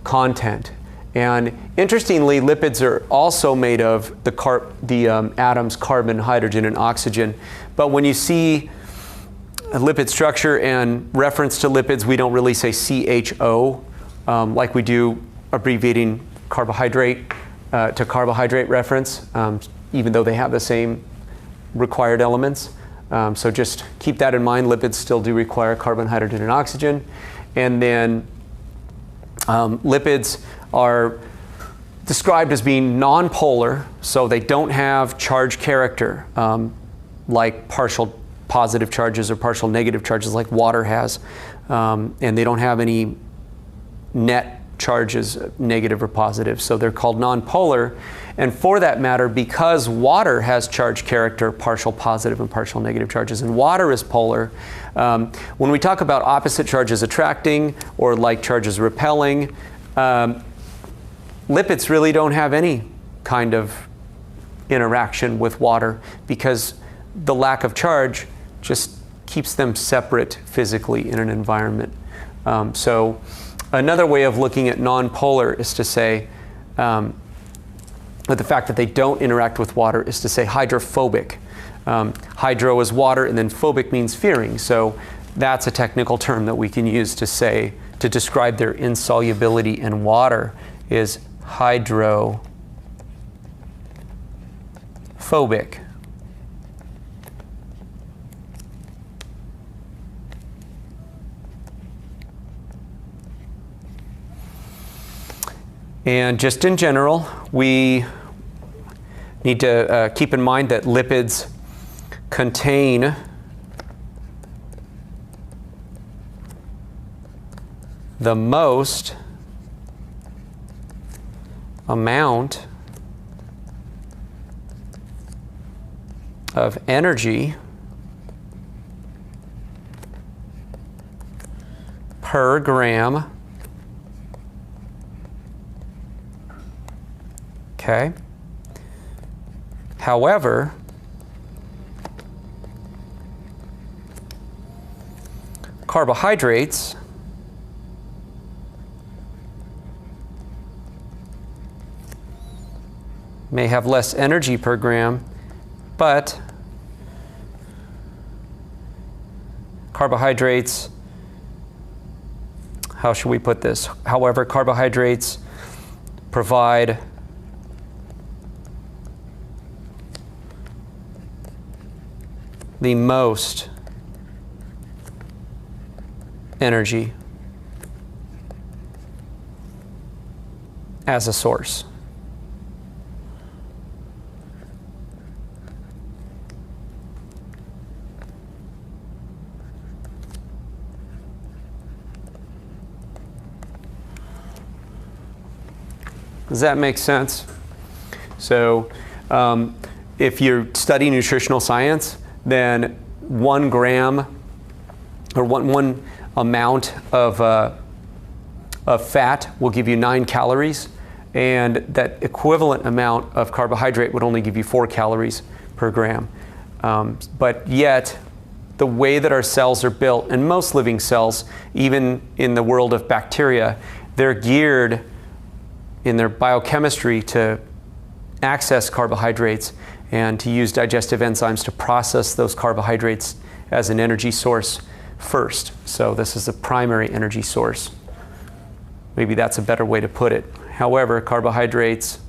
content. And interestingly, lipids are also made of the atoms carbon, hydrogen, and oxygen. But when you see a lipid structure and reference to lipids, we don't really say CHO like we do abbreviating carbohydrate to carbohydrate reference, even though they have the same required elements. So just keep that in mind. Lipids still do require carbon, hydrogen, and oxygen. And then lipids are described as being nonpolar, so they don't have charge character like partial positive charges or partial negative charges like water has, and they don't have any net charges, negative or positive, so they're called nonpolar. And for that matter, because water has charge character, partial positive and partial negative charges, and water is polar, when we talk about opposite charges attracting or like charges repelling, lipids really don't have any kind of interaction with water because the lack of charge just keeps them separate physically in an environment. So another way of looking at nonpolar is to say, the fact that they don't interact with water is to say hydrophobic. Hydro is water, and then phobic means fearing. So that's a technical term that we can use to describe their insolubility in water is hydrophobic. And just in general, we need to keep in mind that lipids contain the most amount of energy per gram. Okay. However, carbohydrates may have less energy per gram, but carbohydrates, how should we put this? However, carbohydrates provide the most energy as a source. Does that make sense? So if you're studying nutritional science, then 1 gram or one amount of fat will give you 9 calories, and that equivalent amount of carbohydrate would only give you 4 calories per gram. But yet, the way that our cells are built, and most living cells, even in the world of bacteria, they're geared in their biochemistry to access carbohydrates and to use digestive enzymes to process those carbohydrates as an energy source first. So this is the primary energy source. Maybe that's a better way to put it. However, carbohydrates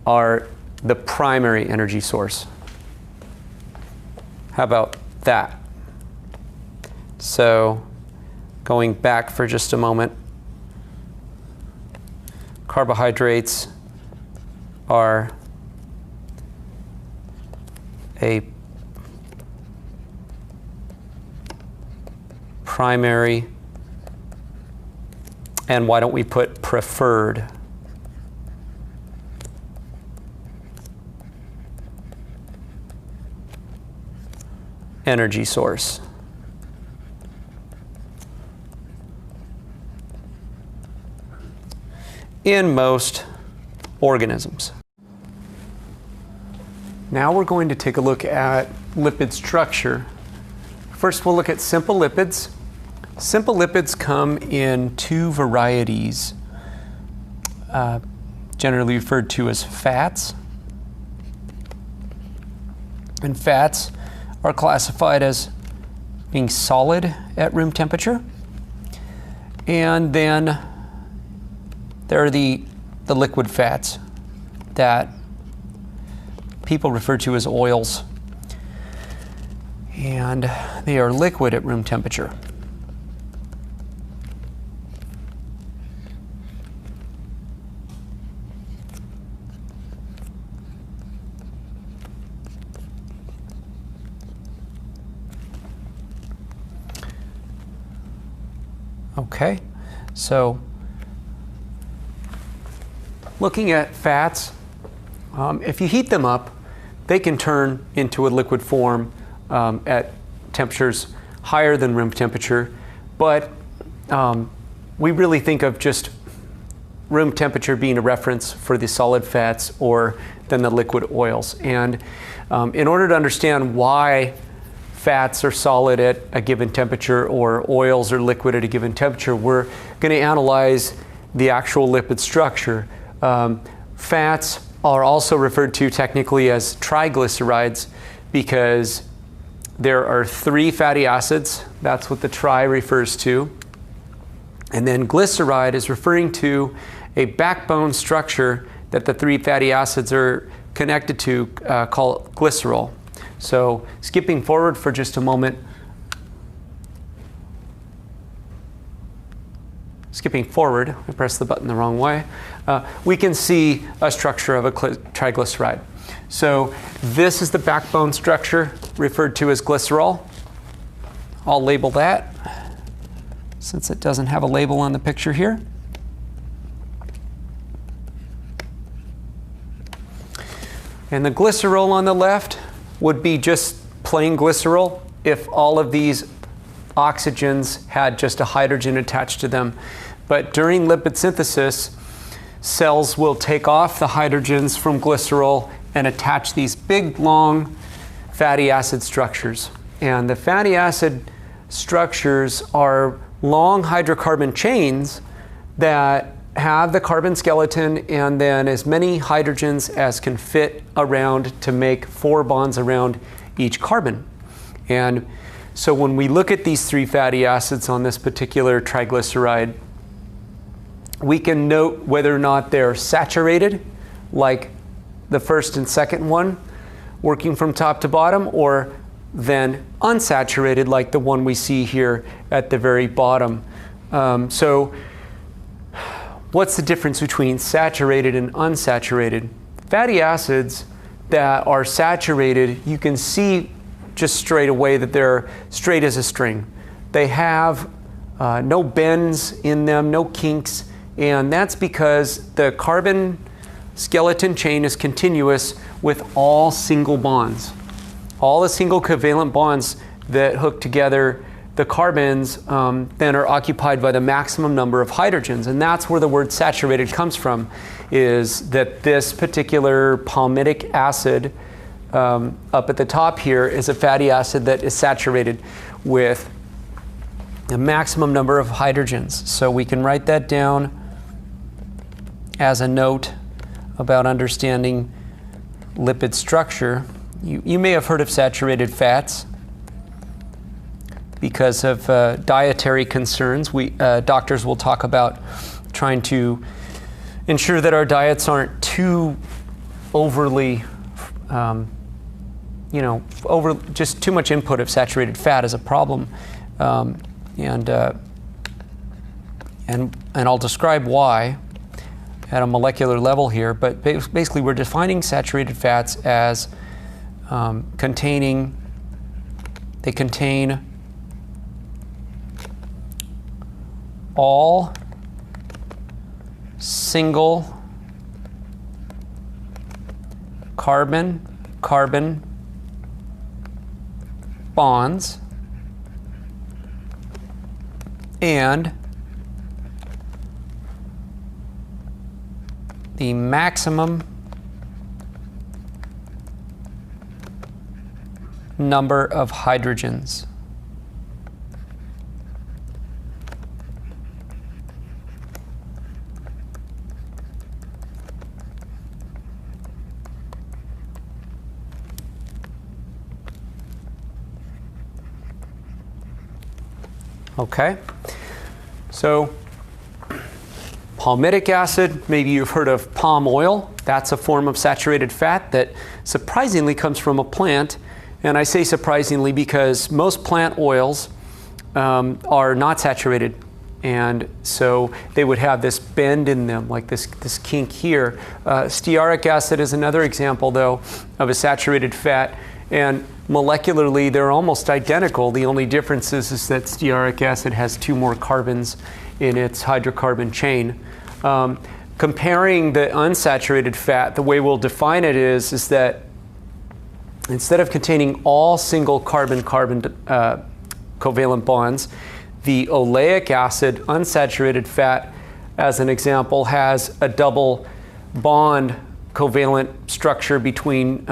are the primary energy source. How about that? So going back for just a moment, carbohydrates are a primary, and why don't we put preferred? Energy source. In most organisms. Now we're going to take a look at lipid structure. First, we'll look at simple lipids. Simple lipids come in 2 varieties, generally referred to as fats. And fats are classified as being solid at room temperature. And then there are the liquid fats that people refer to as oils, and they are liquid at room temperature. Okay, so looking at fats, if you heat them up, they can turn into a liquid form at temperatures higher than room temperature, but we really think of just room temperature being a reference for the solid fats or then the liquid oils. And in order to understand why fats are solid at a given temperature or oils are liquid at a given temperature, we're going to analyze the actual lipid structure. Fats are also referred to technically as triglycerides because there are 3 fatty acids. That's what the tri refers to. And then glyceride is referring to a backbone structure that the 3 fatty acids are connected to, called glycerol. So skipping forward for just a moment, skipping forward, I pressed the button the wrong way, we can see a structure of a triglyceride. So this is the backbone structure referred to as glycerol. I'll label that since it doesn't have a label on the picture here. And the glycerol on the left would be just plain glycerol if all of these oxygens had just a hydrogen attached to them. But during lipid synthesis, cells will take off the hydrogens from glycerol and attach these big, long fatty acid structures. And the fatty acid structures are long hydrocarbon chains that have the carbon skeleton and then as many hydrogens as can fit around to make 4 bonds around each carbon. And so when we look at these 3 fatty acids on this particular triglyceride, we can note whether or not they're saturated, like the first and second one, working from top to bottom, or then unsaturated, like the one we see here at the very bottom. So what's the difference between saturated and unsaturated? Fatty acids that are saturated, you can see just straight away that they're straight as a string. They have no bends in them, no kinks, and that's because the carbon skeleton chain is continuous with all single bonds. All the single covalent bonds that hook together the carbons then are occupied by the maximum number of hydrogens. And that's where the word saturated comes from, is that this particular palmitic acid up at the top here is a fatty acid that is saturated with the maximum number of hydrogens. So we can write that down as a note about understanding lipid structure. You may have heard of saturated fats. Because of dietary concerns, doctors will talk about trying to ensure that our diets aren't too overly, just too much input of saturated fat is a problem, and I'll describe why at a molecular level here. But basically, we're defining saturated fats as they contain all single carbon-carbon bonds and the maximum number of hydrogens. Okay, so palmitic acid, maybe you've heard of palm oil. That's a form of saturated fat that surprisingly comes from a plant. And I say surprisingly because most plant oils are not saturated. And so they would have this bend in them, like this kink here. Stearic acid is another example, though, of a saturated fat. And molecularly, they're almost identical. The only difference is that stearic acid has 2 more carbons in its hydrocarbon chain. Comparing the unsaturated fat, the way we'll define it is that instead of containing all single carbon-carbon covalent bonds, the oleic acid, unsaturated fat, as an example, has a double bond covalent structure between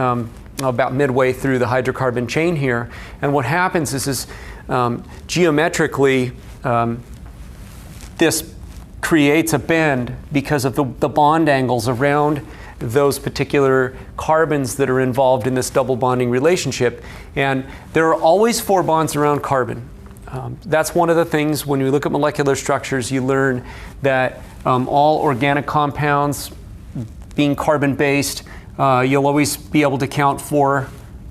about midway through the hydrocarbon chain here. And what happens is geometrically, this creates a bend because of the bond angles around those particular carbons that are involved in this double bonding relationship. And there are always 4 bonds around carbon. That's one of the things when you look at molecular structures, you learn that all organic compounds being carbon-based, you'll always be able to count 4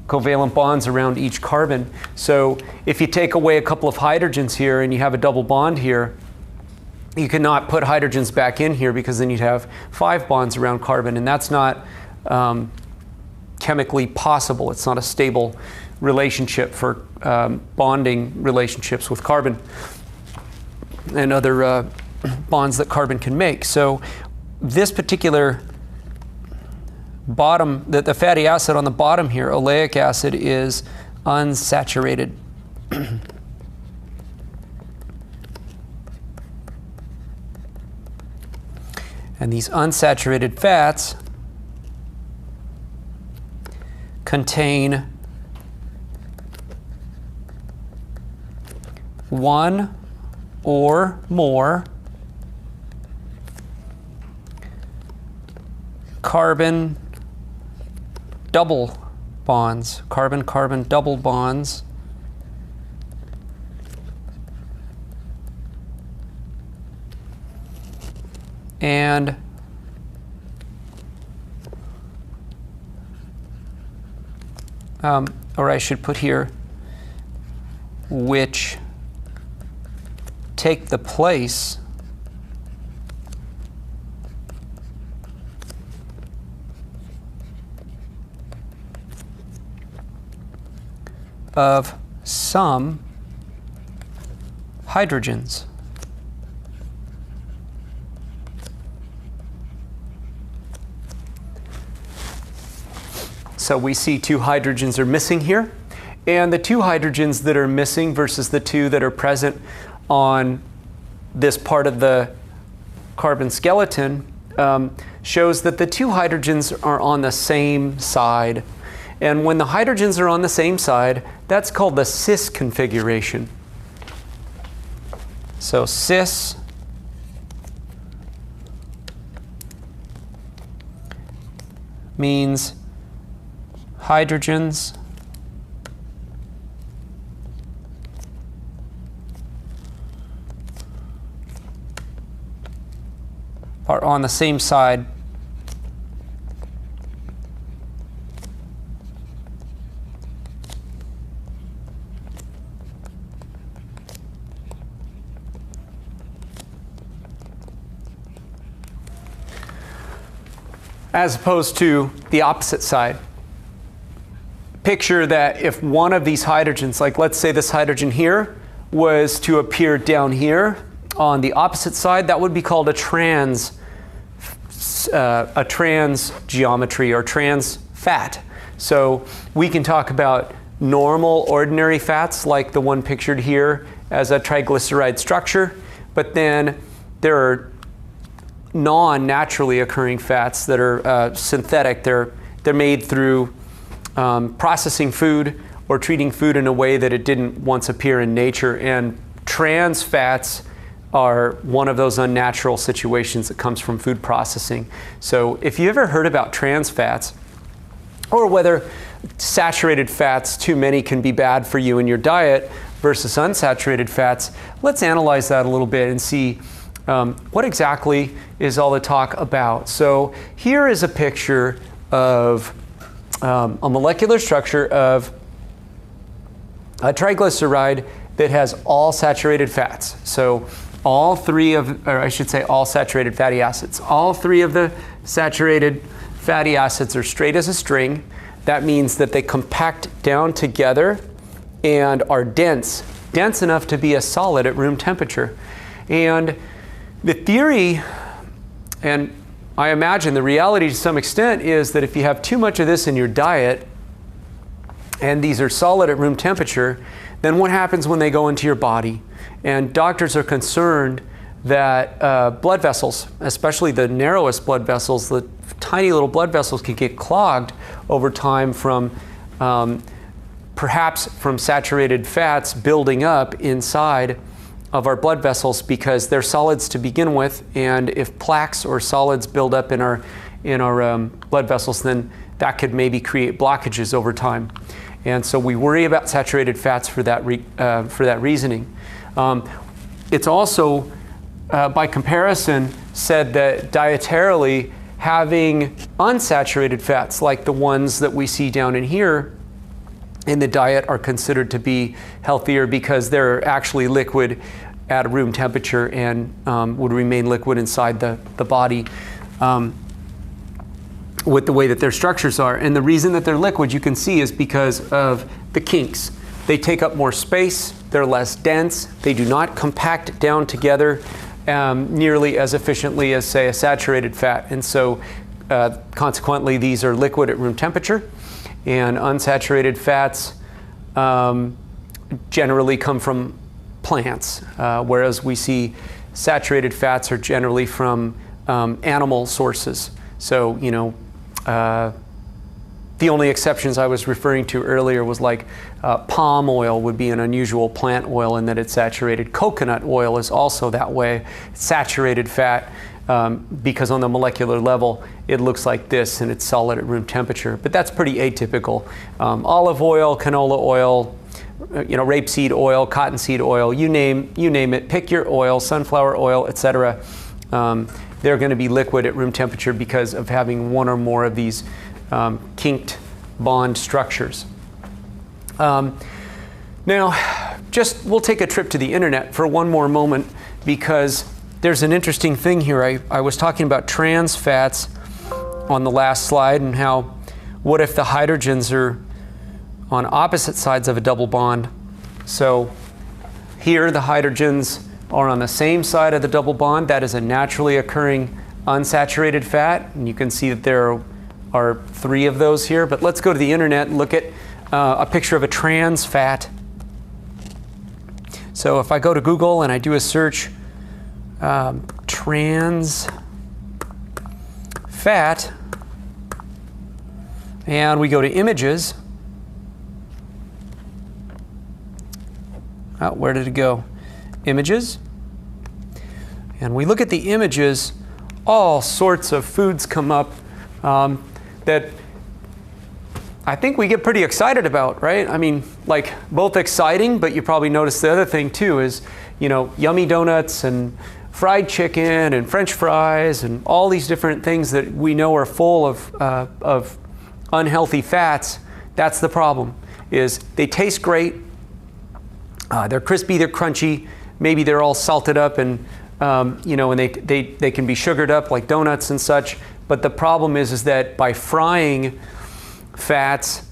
covalent bonds around each carbon. So if you take away a couple of hydrogens here and you have a double bond here, you cannot put hydrogens back in here because then you'd have 5 bonds around carbon, and that's not chemically possible. It's not a stable relationship for bonding relationships with carbon and other bonds that carbon can make. So this particular bottom, the fatty acid on the bottom here, oleic acid, is unsaturated. And these unsaturated fats contain one or more carbon double bonds, carbon-carbon double bonds, and or I should put here, which take the place of some hydrogens. So we see 2 hydrogens are missing here, and the 2 hydrogens that are missing versus the 2 that are present on this part of the carbon skeleton shows that the 2 hydrogens are on the same side. And when the hydrogens are on the same side, that's called the cis configuration. So cis means hydrogens are on the same side as opposed to the opposite side. Picture that if one of these hydrogens, like let's say this hydrogen here, was to appear down here on the opposite side, that would be called a trans geometry or trans fat. So we can talk about normal ordinary fats like the one pictured here as a triglyceride structure, but then there are non-naturally occurring fats that are synthetic. They're made through processing food or treating food in a way that it didn't once appear in nature. And trans fats are one of those unnatural situations that comes from food processing. So if you ever heard about trans fats, or whether saturated fats, too many, can be bad for you in your diet versus unsaturated fats, let's analyze that a little bit and see what exactly is all the talk about. So here is a picture of a molecular structure of a triglyceride that has all saturated fats. So all 3 of, or I should say all saturated fatty acids. All 3 of the saturated fatty acids are straight as a string. That means that they compact down together and are dense enough to be a solid at room temperature. And the theory, and I imagine the reality to some extent, is that if you have too much of this in your diet, and these are solid at room temperature, then what happens when they go into your body? And doctors are concerned that blood vessels, especially the narrowest blood vessels, the tiny little blood vessels, can get clogged over time from perhaps from saturated fats building up inside of our blood vessels, because they're solids to begin with, and if plaques or solids build up in our blood vessels, then that could maybe create blockages over time. And so we worry about saturated fats for that reasoning. It's also, by comparison, said that dietarily having unsaturated fats like the ones that we see down in here in the diet are considered to be healthier because they're actually liquid at room temperature and would remain liquid inside the body with the way that their structures are. And the reason that they're liquid, you can see, is because of the kinks. They take up more space, they're less dense, they do not compact down together nearly as efficiently as, say, a saturated fat. And so consequently, these are liquid at room temperature. And unsaturated fats generally come from plants, whereas we see saturated fats are generally from animal sources. So, you know, the only exceptions I was referring to earlier was like palm oil would be an unusual plant oil in that it's saturated. Coconut oil is also that way. It's saturated fat because on the molecular level it looks like this and it's solid at room temperature. But that's pretty atypical. Olive oil, canola oil, you know, rapeseed oil, cottonseed oil, you name it. Pick your oil, sunflower oil, etc. They're going to be liquid at room temperature because of having one or more of these kinked bond structures. Now, we'll take a trip to the internet for one more moment because there's an interesting thing here. I was talking about trans fats on the last slide and how, what if the hydrogens are on opposite sides of a double bond? So here the hydrogens are on the same side of the double bond. That is a naturally occurring unsaturated fat, and you can see that there are 3 of those here. But let's go to the internet and look at a picture of a trans fat. So if I go to Google and I do a search, trans fat, and we go to images. Oh, where did it go? Images. And we look at the images, all sorts of foods come up that I think we get pretty excited about, right? I mean, like both exciting, but you probably noticed the other thing too is, you know, yummy donuts and fried chicken and French fries and all these different things that we know are full of unhealthy fats. That's the problem, is they taste great, they're crispy, they're crunchy, maybe they're all salted up and you know, and they can be sugared up like donuts and such. But the problem is that by frying fats,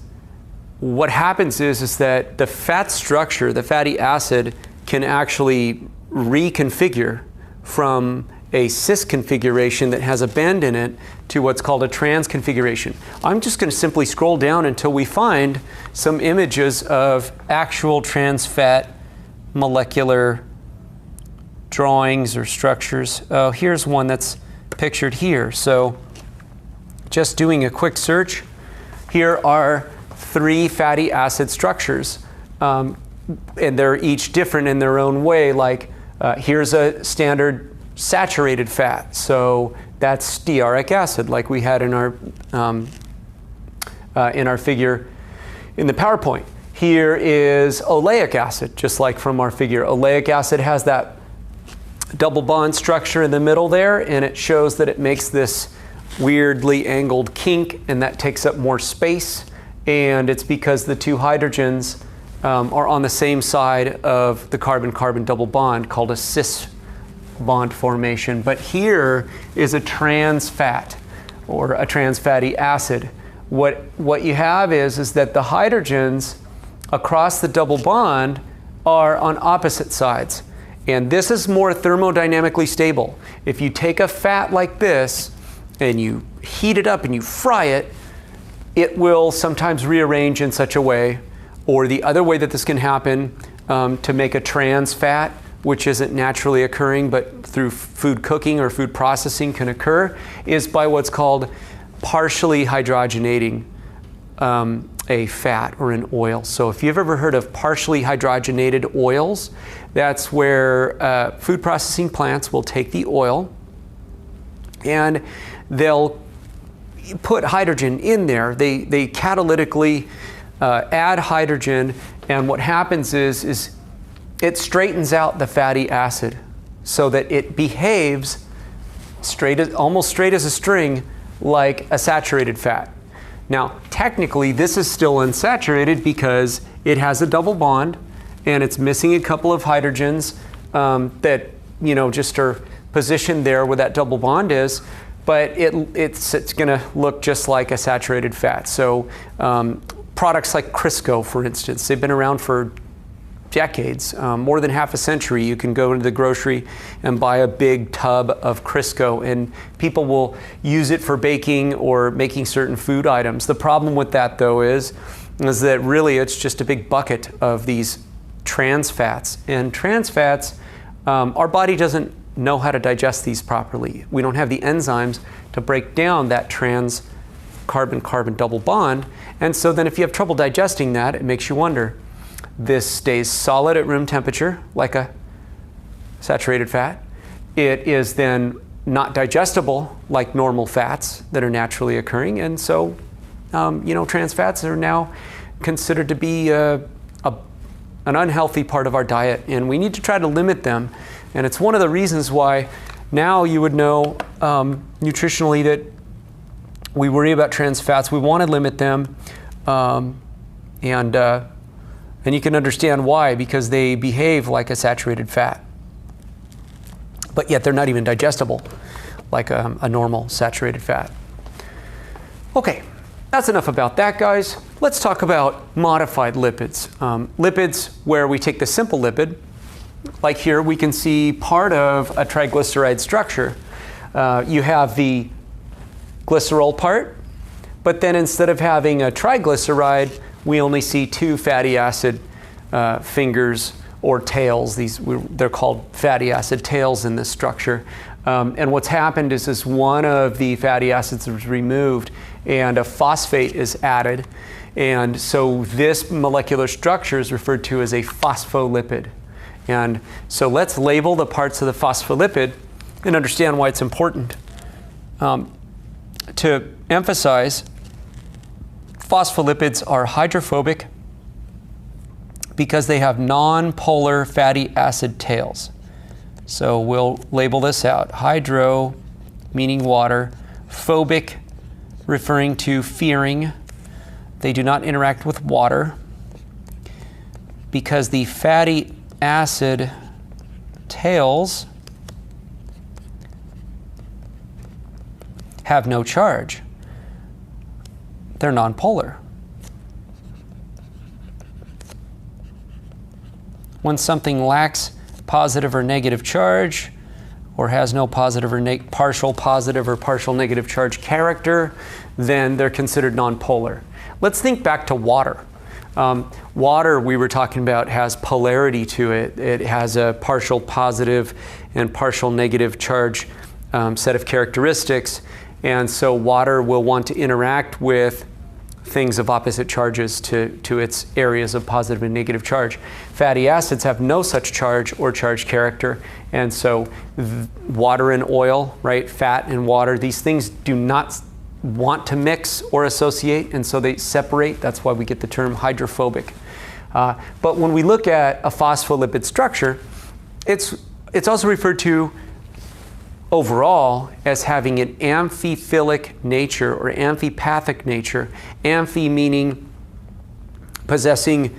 what happens is that the fat structure, the fatty acid, can actually reconfigure from a cis configuration that has a bend in it to what's called a trans configuration. I'm just going to simply scroll down until we find some images of actual trans fat molecular drawings or structures. Oh, here's one that's pictured here. So just doing a quick search, here are 3 fatty acid structures. And they're each different in their own way. Like here's a standard saturated fat. So that's stearic acid, like we had in our figure in the PowerPoint. Here is oleic acid, just like from our figure. Oleic acid has that double bond structure in the middle there, and it shows that it makes this weirdly angled kink, and that takes up more space. And it's because the 2 hydrogens are on the same side of the carbon-carbon double bond, called a cis bond formation. But here is a trans fat, or a trans fatty acid. What you have is that the hydrogens across the double bond are on opposite sides. And this is more thermodynamically stable. If you take a fat like this and you heat it up and you fry it, it will sometimes rearrange in such a way, or the other way that this can happen to make a trans fat, which isn't naturally occurring but through food cooking or food processing can occur, is by what's called partially hydrogenating a fat or an oil. So if you've ever heard of partially hydrogenated oils, that's where food processing plants will take the oil and they'll put hydrogen in there. They catalytically add hydrogen, and what happens is it straightens out the fatty acid so that it behaves almost straight as a string, like a saturated fat. Now, technically, this is still unsaturated because it has a double bond and it's missing a couple of hydrogens that just are positioned there where that double bond is, but it's going to look just like a saturated fat. So products like Crisco, for instance, they've been around for decades, more than half a century. You can go into the grocery and buy a big tub of Crisco, and people will use it for baking or making certain food items. The problem with that, though, is that really it's just a big bucket of these trans fats. And trans fats, our body doesn't know how to digest these properly. We don't have the enzymes to break down that trans carbon-carbon double bond. And so then if you have trouble digesting that, it makes you wonder. This stays solid at room temperature, like a saturated fat. It is then not digestible like normal fats that are naturally occurring. And so, trans fats are now considered to be an unhealthy part of our diet. And we need to try to limit them. And it's one of the reasons why now you would know nutritionally that we worry about trans fats. We want to limit them. And you can understand why, because they behave like a saturated fat. But yet they're not even digestible like a normal saturated fat. Okay, that's enough about that, guys. Let's talk about modified lipids. Lipids where we take the simple lipid. Like here, we can see part of a triglyceride structure. You have the glycerol part, but then instead of having a triglyceride, we only see two fatty acid fingers or tails. They're called fatty acid tails in this structure. And what's happened is one of the fatty acids is removed and a phosphate is added. And so this molecular structure is referred to as a phospholipid. And so let's label the parts of the phospholipid and understand why it's important. To emphasize, phospholipids are hydrophobic because they have non-polar fatty acid tails. So we'll label this out. Hydro, meaning water. Phobic, referring to fearing. They do not interact with water because the fatty acid tails have no charge. They're nonpolar. When something lacks positive or negative charge, or has no positive or partial positive or partial negative charge character, then they're considered nonpolar. Let's think back to water. Water, we were talking about, has polarity to it. It has a partial positive and partial negative charge set of characteristics. And so water will want to interact with things of opposite charges to its areas of positive and negative charge. Fatty acids have no such charge or charge character. And so water and oil, right, fat and water, these things do not want to mix or associate, and so they separate. That's why we get the term hydrophobic. But when we look at a phospholipid structure, it's also referred to overall as having an amphiphilic nature or amphipathic nature. Amphi meaning possessing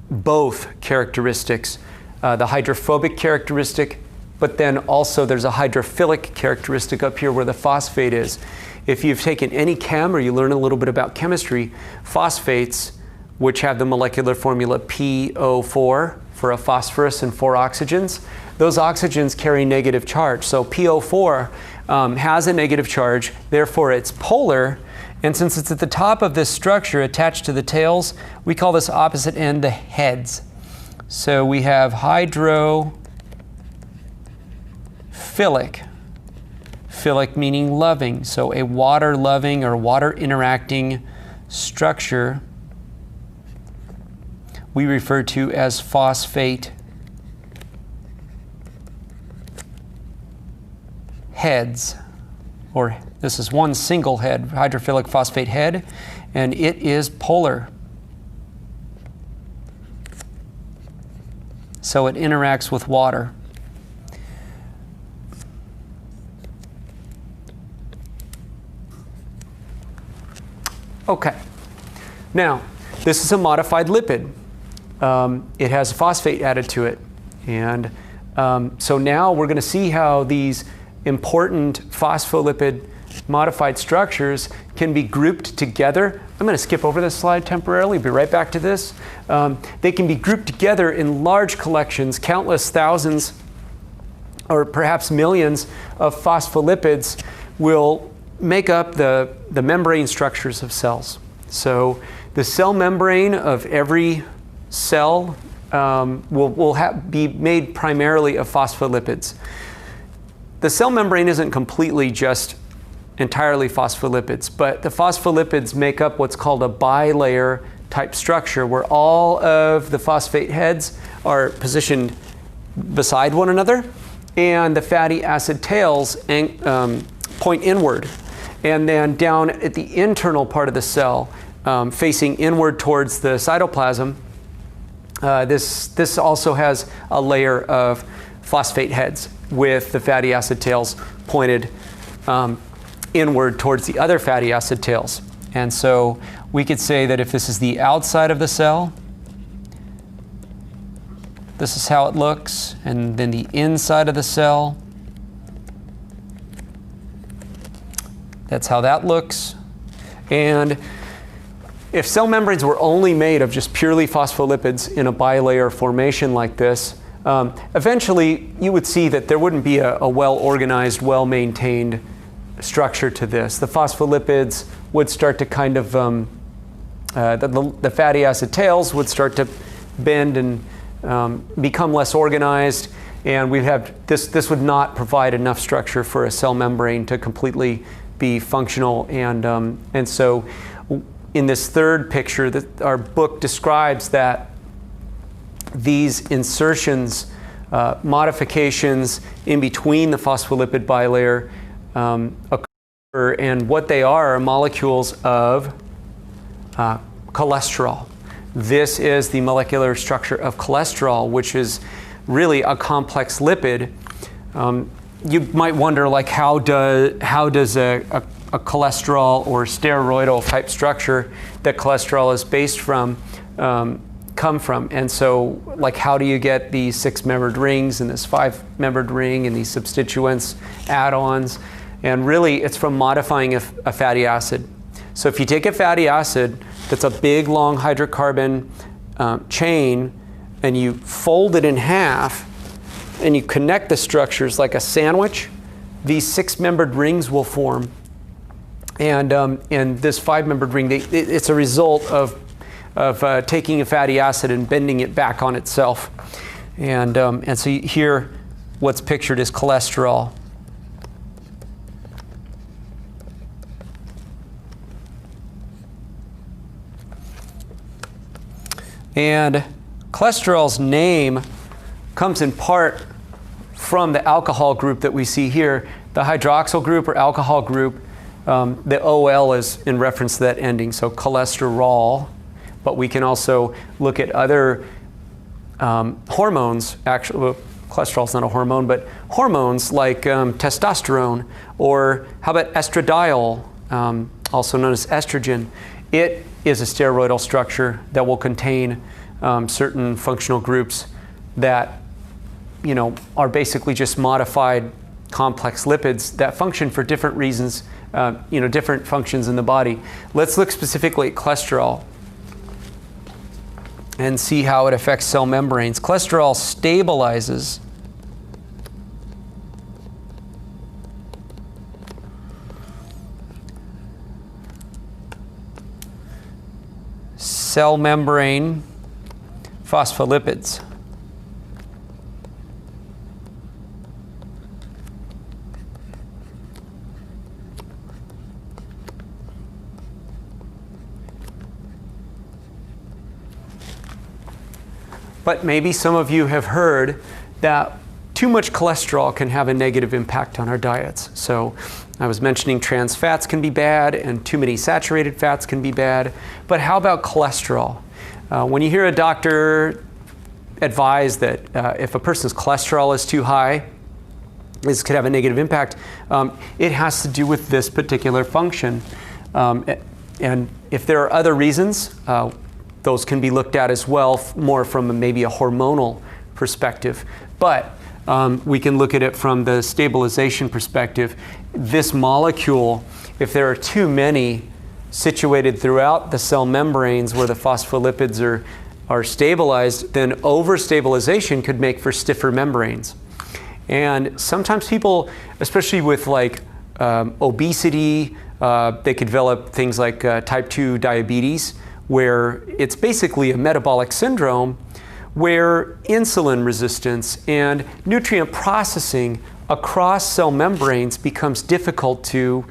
both characteristics, the hydrophobic characteristic, but then also there's a hydrophilic characteristic up here where the phosphate is. If you've taken any chem or you learn a little bit about chemistry, phosphates, which have the molecular formula PO4 for a phosphorus and 4 oxygens, those oxygens carry negative charge. So PO4 has a negative charge, therefore it's polar, and since it's at the top of this structure attached to the tails, we call this opposite end the heads. So we have hydrophilic, philic meaning loving, so a water-loving or water-interacting structure we refer to as phosphate heads, or this is one single head, hydrophilic phosphate head, and it is polar. So it interacts with water. Okay, now this is a modified lipid. It has phosphate added to it, And so now we're going to see how these important phospholipid modified structures can be grouped together. I'm going to skip over this slide temporarily, be right back to this. They can be grouped together in large collections, countless thousands or perhaps millions of phospholipids will make up the membrane structures of cells. So the cell membrane of every cell will be made primarily of phospholipids. The cell membrane isn't completely just entirely phospholipids, but the phospholipids make up what's called a bilayer type structure, where all of the phosphate heads are positioned beside one another, and the fatty acid tails point inward. And then down at the internal part of the cell, facing inward towards the cytoplasm, this also has a layer of phosphate heads with the fatty acid tails pointed inward towards the other fatty acid tails. And so we could say that if this is the outside of the cell, this is how it looks, and then the inside of the cell, that's how that looks. And if cell membranes were only made of just purely phospholipids in a bilayer formation like this, eventually you would see that there wouldn't be a well-organized, well-maintained structure to this. The phospholipids would start to kind of, the fatty acid tails would start to bend and become less organized, and we'd have this would not provide enough structure for a cell membrane to completely be functional. And so in this third picture, our book describes that these insertions, modifications in between the phospholipid bilayer occur, and what they are molecules of cholesterol. This is the molecular structure of cholesterol, which is really a complex lipid. You might wonder, like, how does a cholesterol or steroidal type structure that cholesterol is based from come from? And so, like, how do you get these 6-membered rings and this 5-membered ring and these substituents, add-ons? And really, it's from modifying a fatty acid. So if you take a fatty acid that's a big, long hydrocarbon chain, and you fold it in half, and you connect the structures like a sandwich, these 6-membered rings will form. And this 5-membered ring, it's a result of taking a fatty acid and bending it back on itself. And so here, what's pictured is cholesterol. And cholesterol's name comes in part from the alcohol group that we see here, the hydroxyl group or alcohol group. The OL is in reference to that ending, so cholesterol. But we can also look at other hormones. Actually, well, cholesterol's not a hormone, but hormones like testosterone, or how about estradiol, also known as estrogen. It is a steroidal structure that will contain certain functional groups that, are basically just modified complex lipids that function for different reasons, different functions in the body. Let's look specifically at cholesterol and see how it affects cell membranes. Cholesterol stabilizes cell membrane phospholipids. But maybe some of you have heard that too much cholesterol can have a negative impact on our diets. So I was mentioning trans fats can be bad, and too many saturated fats can be bad. But how about cholesterol? When you hear a doctor advise that if a person's cholesterol is too high, this could have a negative impact, it has to do with this particular function. And if there are other reasons, those can be looked at as well, more from maybe a hormonal perspective. But we can look at it from the stabilization perspective. This molecule, if there are too many situated throughout the cell membranes where the phospholipids are stabilized, then overstabilization could make for stiffer membranes. And sometimes people, especially with like obesity, they could develop things like type 2 diabetes, where it's basically a metabolic syndrome where insulin resistance and nutrient processing across cell membranes becomes difficult to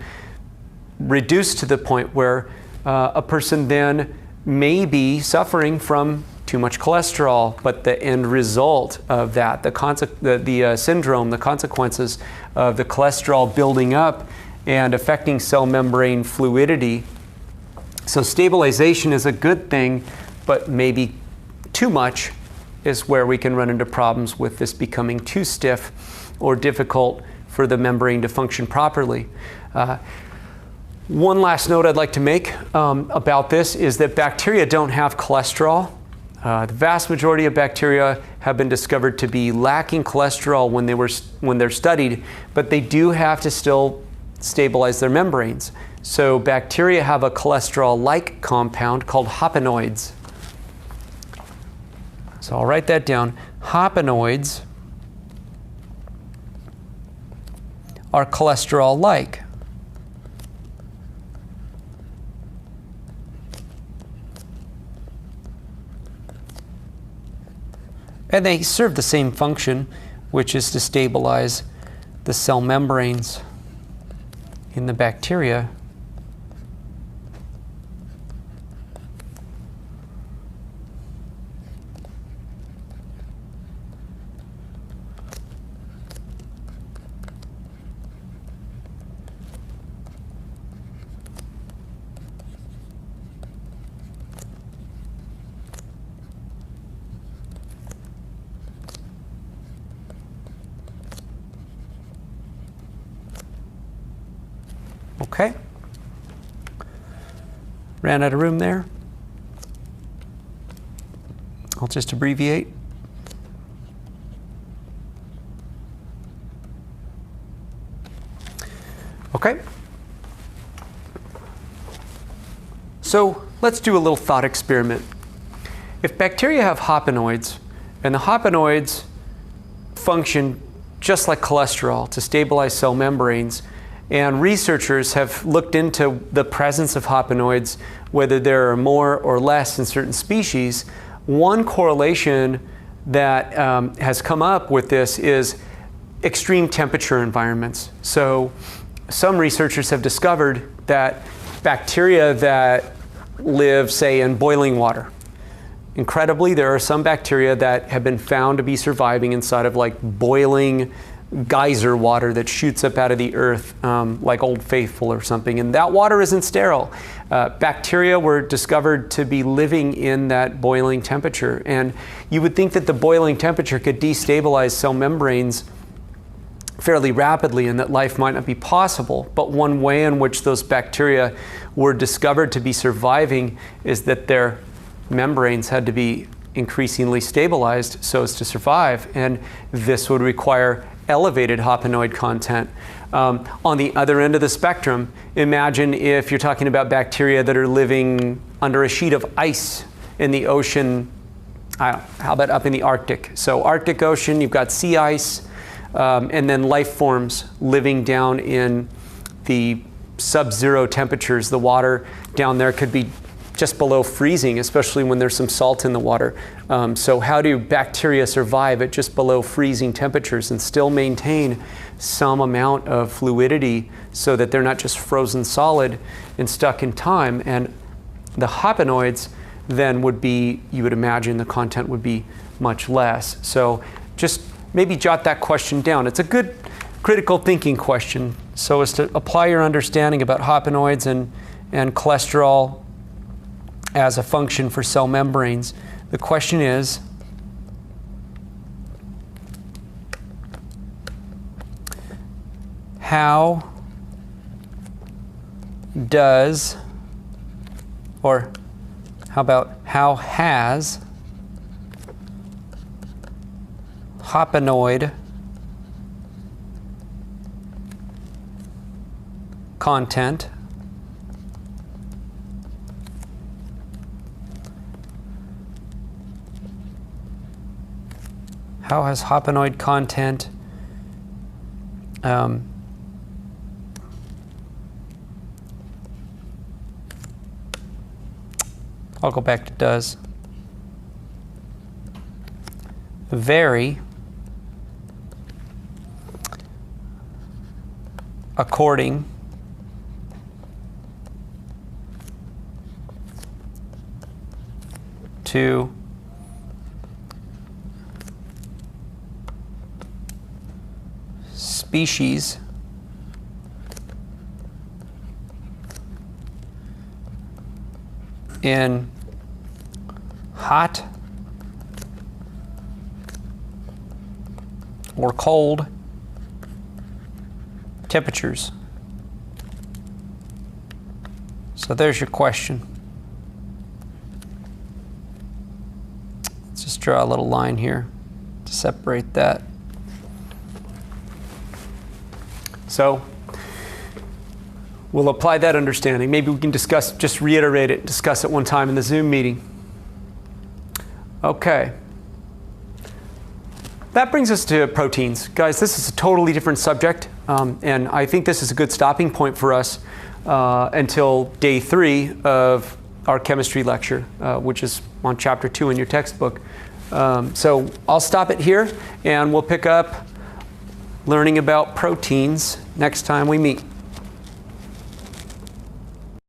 reduce to the point where a person then may be suffering from too much cholesterol, but the end result of that, the syndrome, the consequences of the cholesterol building up and affecting cell membrane fluidity. So stabilization is a good thing, but maybe too much is where we can run into problems with this becoming too stiff or difficult for the membrane to function properly. One last note I'd like to make about this is that bacteria don't have cholesterol. The vast majority of bacteria have been discovered to be lacking cholesterol when they're studied, but they do have to still stabilize their membranes. So bacteria have a cholesterol-like compound called hopanoids. So I'll write that down. Hopanoids are cholesterol-like. And they serve the same function, which is to stabilize the cell membranes in the bacteria. Okay. Ran out of room there. I'll just abbreviate. Okay. So let's do a little thought experiment. If bacteria have hopanoids, and the hopanoids function just like cholesterol to stabilize cell membranes, and researchers have looked into the presence of hopanoids, whether there are more or less in certain species. One correlation that has come up with this is extreme temperature environments. So some researchers have discovered that bacteria that live, say, in boiling water, incredibly, there are some bacteria that have been found to be surviving inside of like boiling geyser water that shoots up out of the earth, like Old Faithful or something, and that water isn't sterile. Bacteria were discovered to be living in that boiling temperature, and you would think that the boiling temperature could destabilize cell membranes fairly rapidly and that life might not be possible. But one way in which those bacteria were discovered to be surviving is that their membranes had to be increasingly stabilized so as to survive, and this would require elevated hopanoid content. On the other end of the spectrum, imagine if you're talking about bacteria that are living under a sheet of ice in the ocean. How about up in the Arctic? So Arctic Ocean, you've got sea ice, and then life forms living down in the sub-zero temperatures. The water down there could be just below freezing, especially when there's some salt in the water. So how do bacteria survive at just below freezing temperatures and still maintain some amount of fluidity so that they're not just frozen solid and stuck in time? And the hopanoids then would be, you would imagine the content would be much less. So just maybe jot that question down. It's a good critical thinking question so as to apply your understanding about hopanoids and cholesterol as a function for cell membranes. The question is, how does, or how about how has hopanoid content how has hopanoid content I'll go back to does vary according to species in hot or cold temperatures. So there's your question. Let's just draw a little line here to separate that. So we'll apply that understanding. Maybe we can discuss, just reiterate it, discuss it one time in the Zoom meeting. Okay. That brings us to proteins. Guys, this is a totally different subject, and I think this is a good stopping point for us until day 3 of our chemistry lecture, which is on chapter 2 in your textbook. So I'll stop it here, and we'll pick up learning about proteins next time we meet.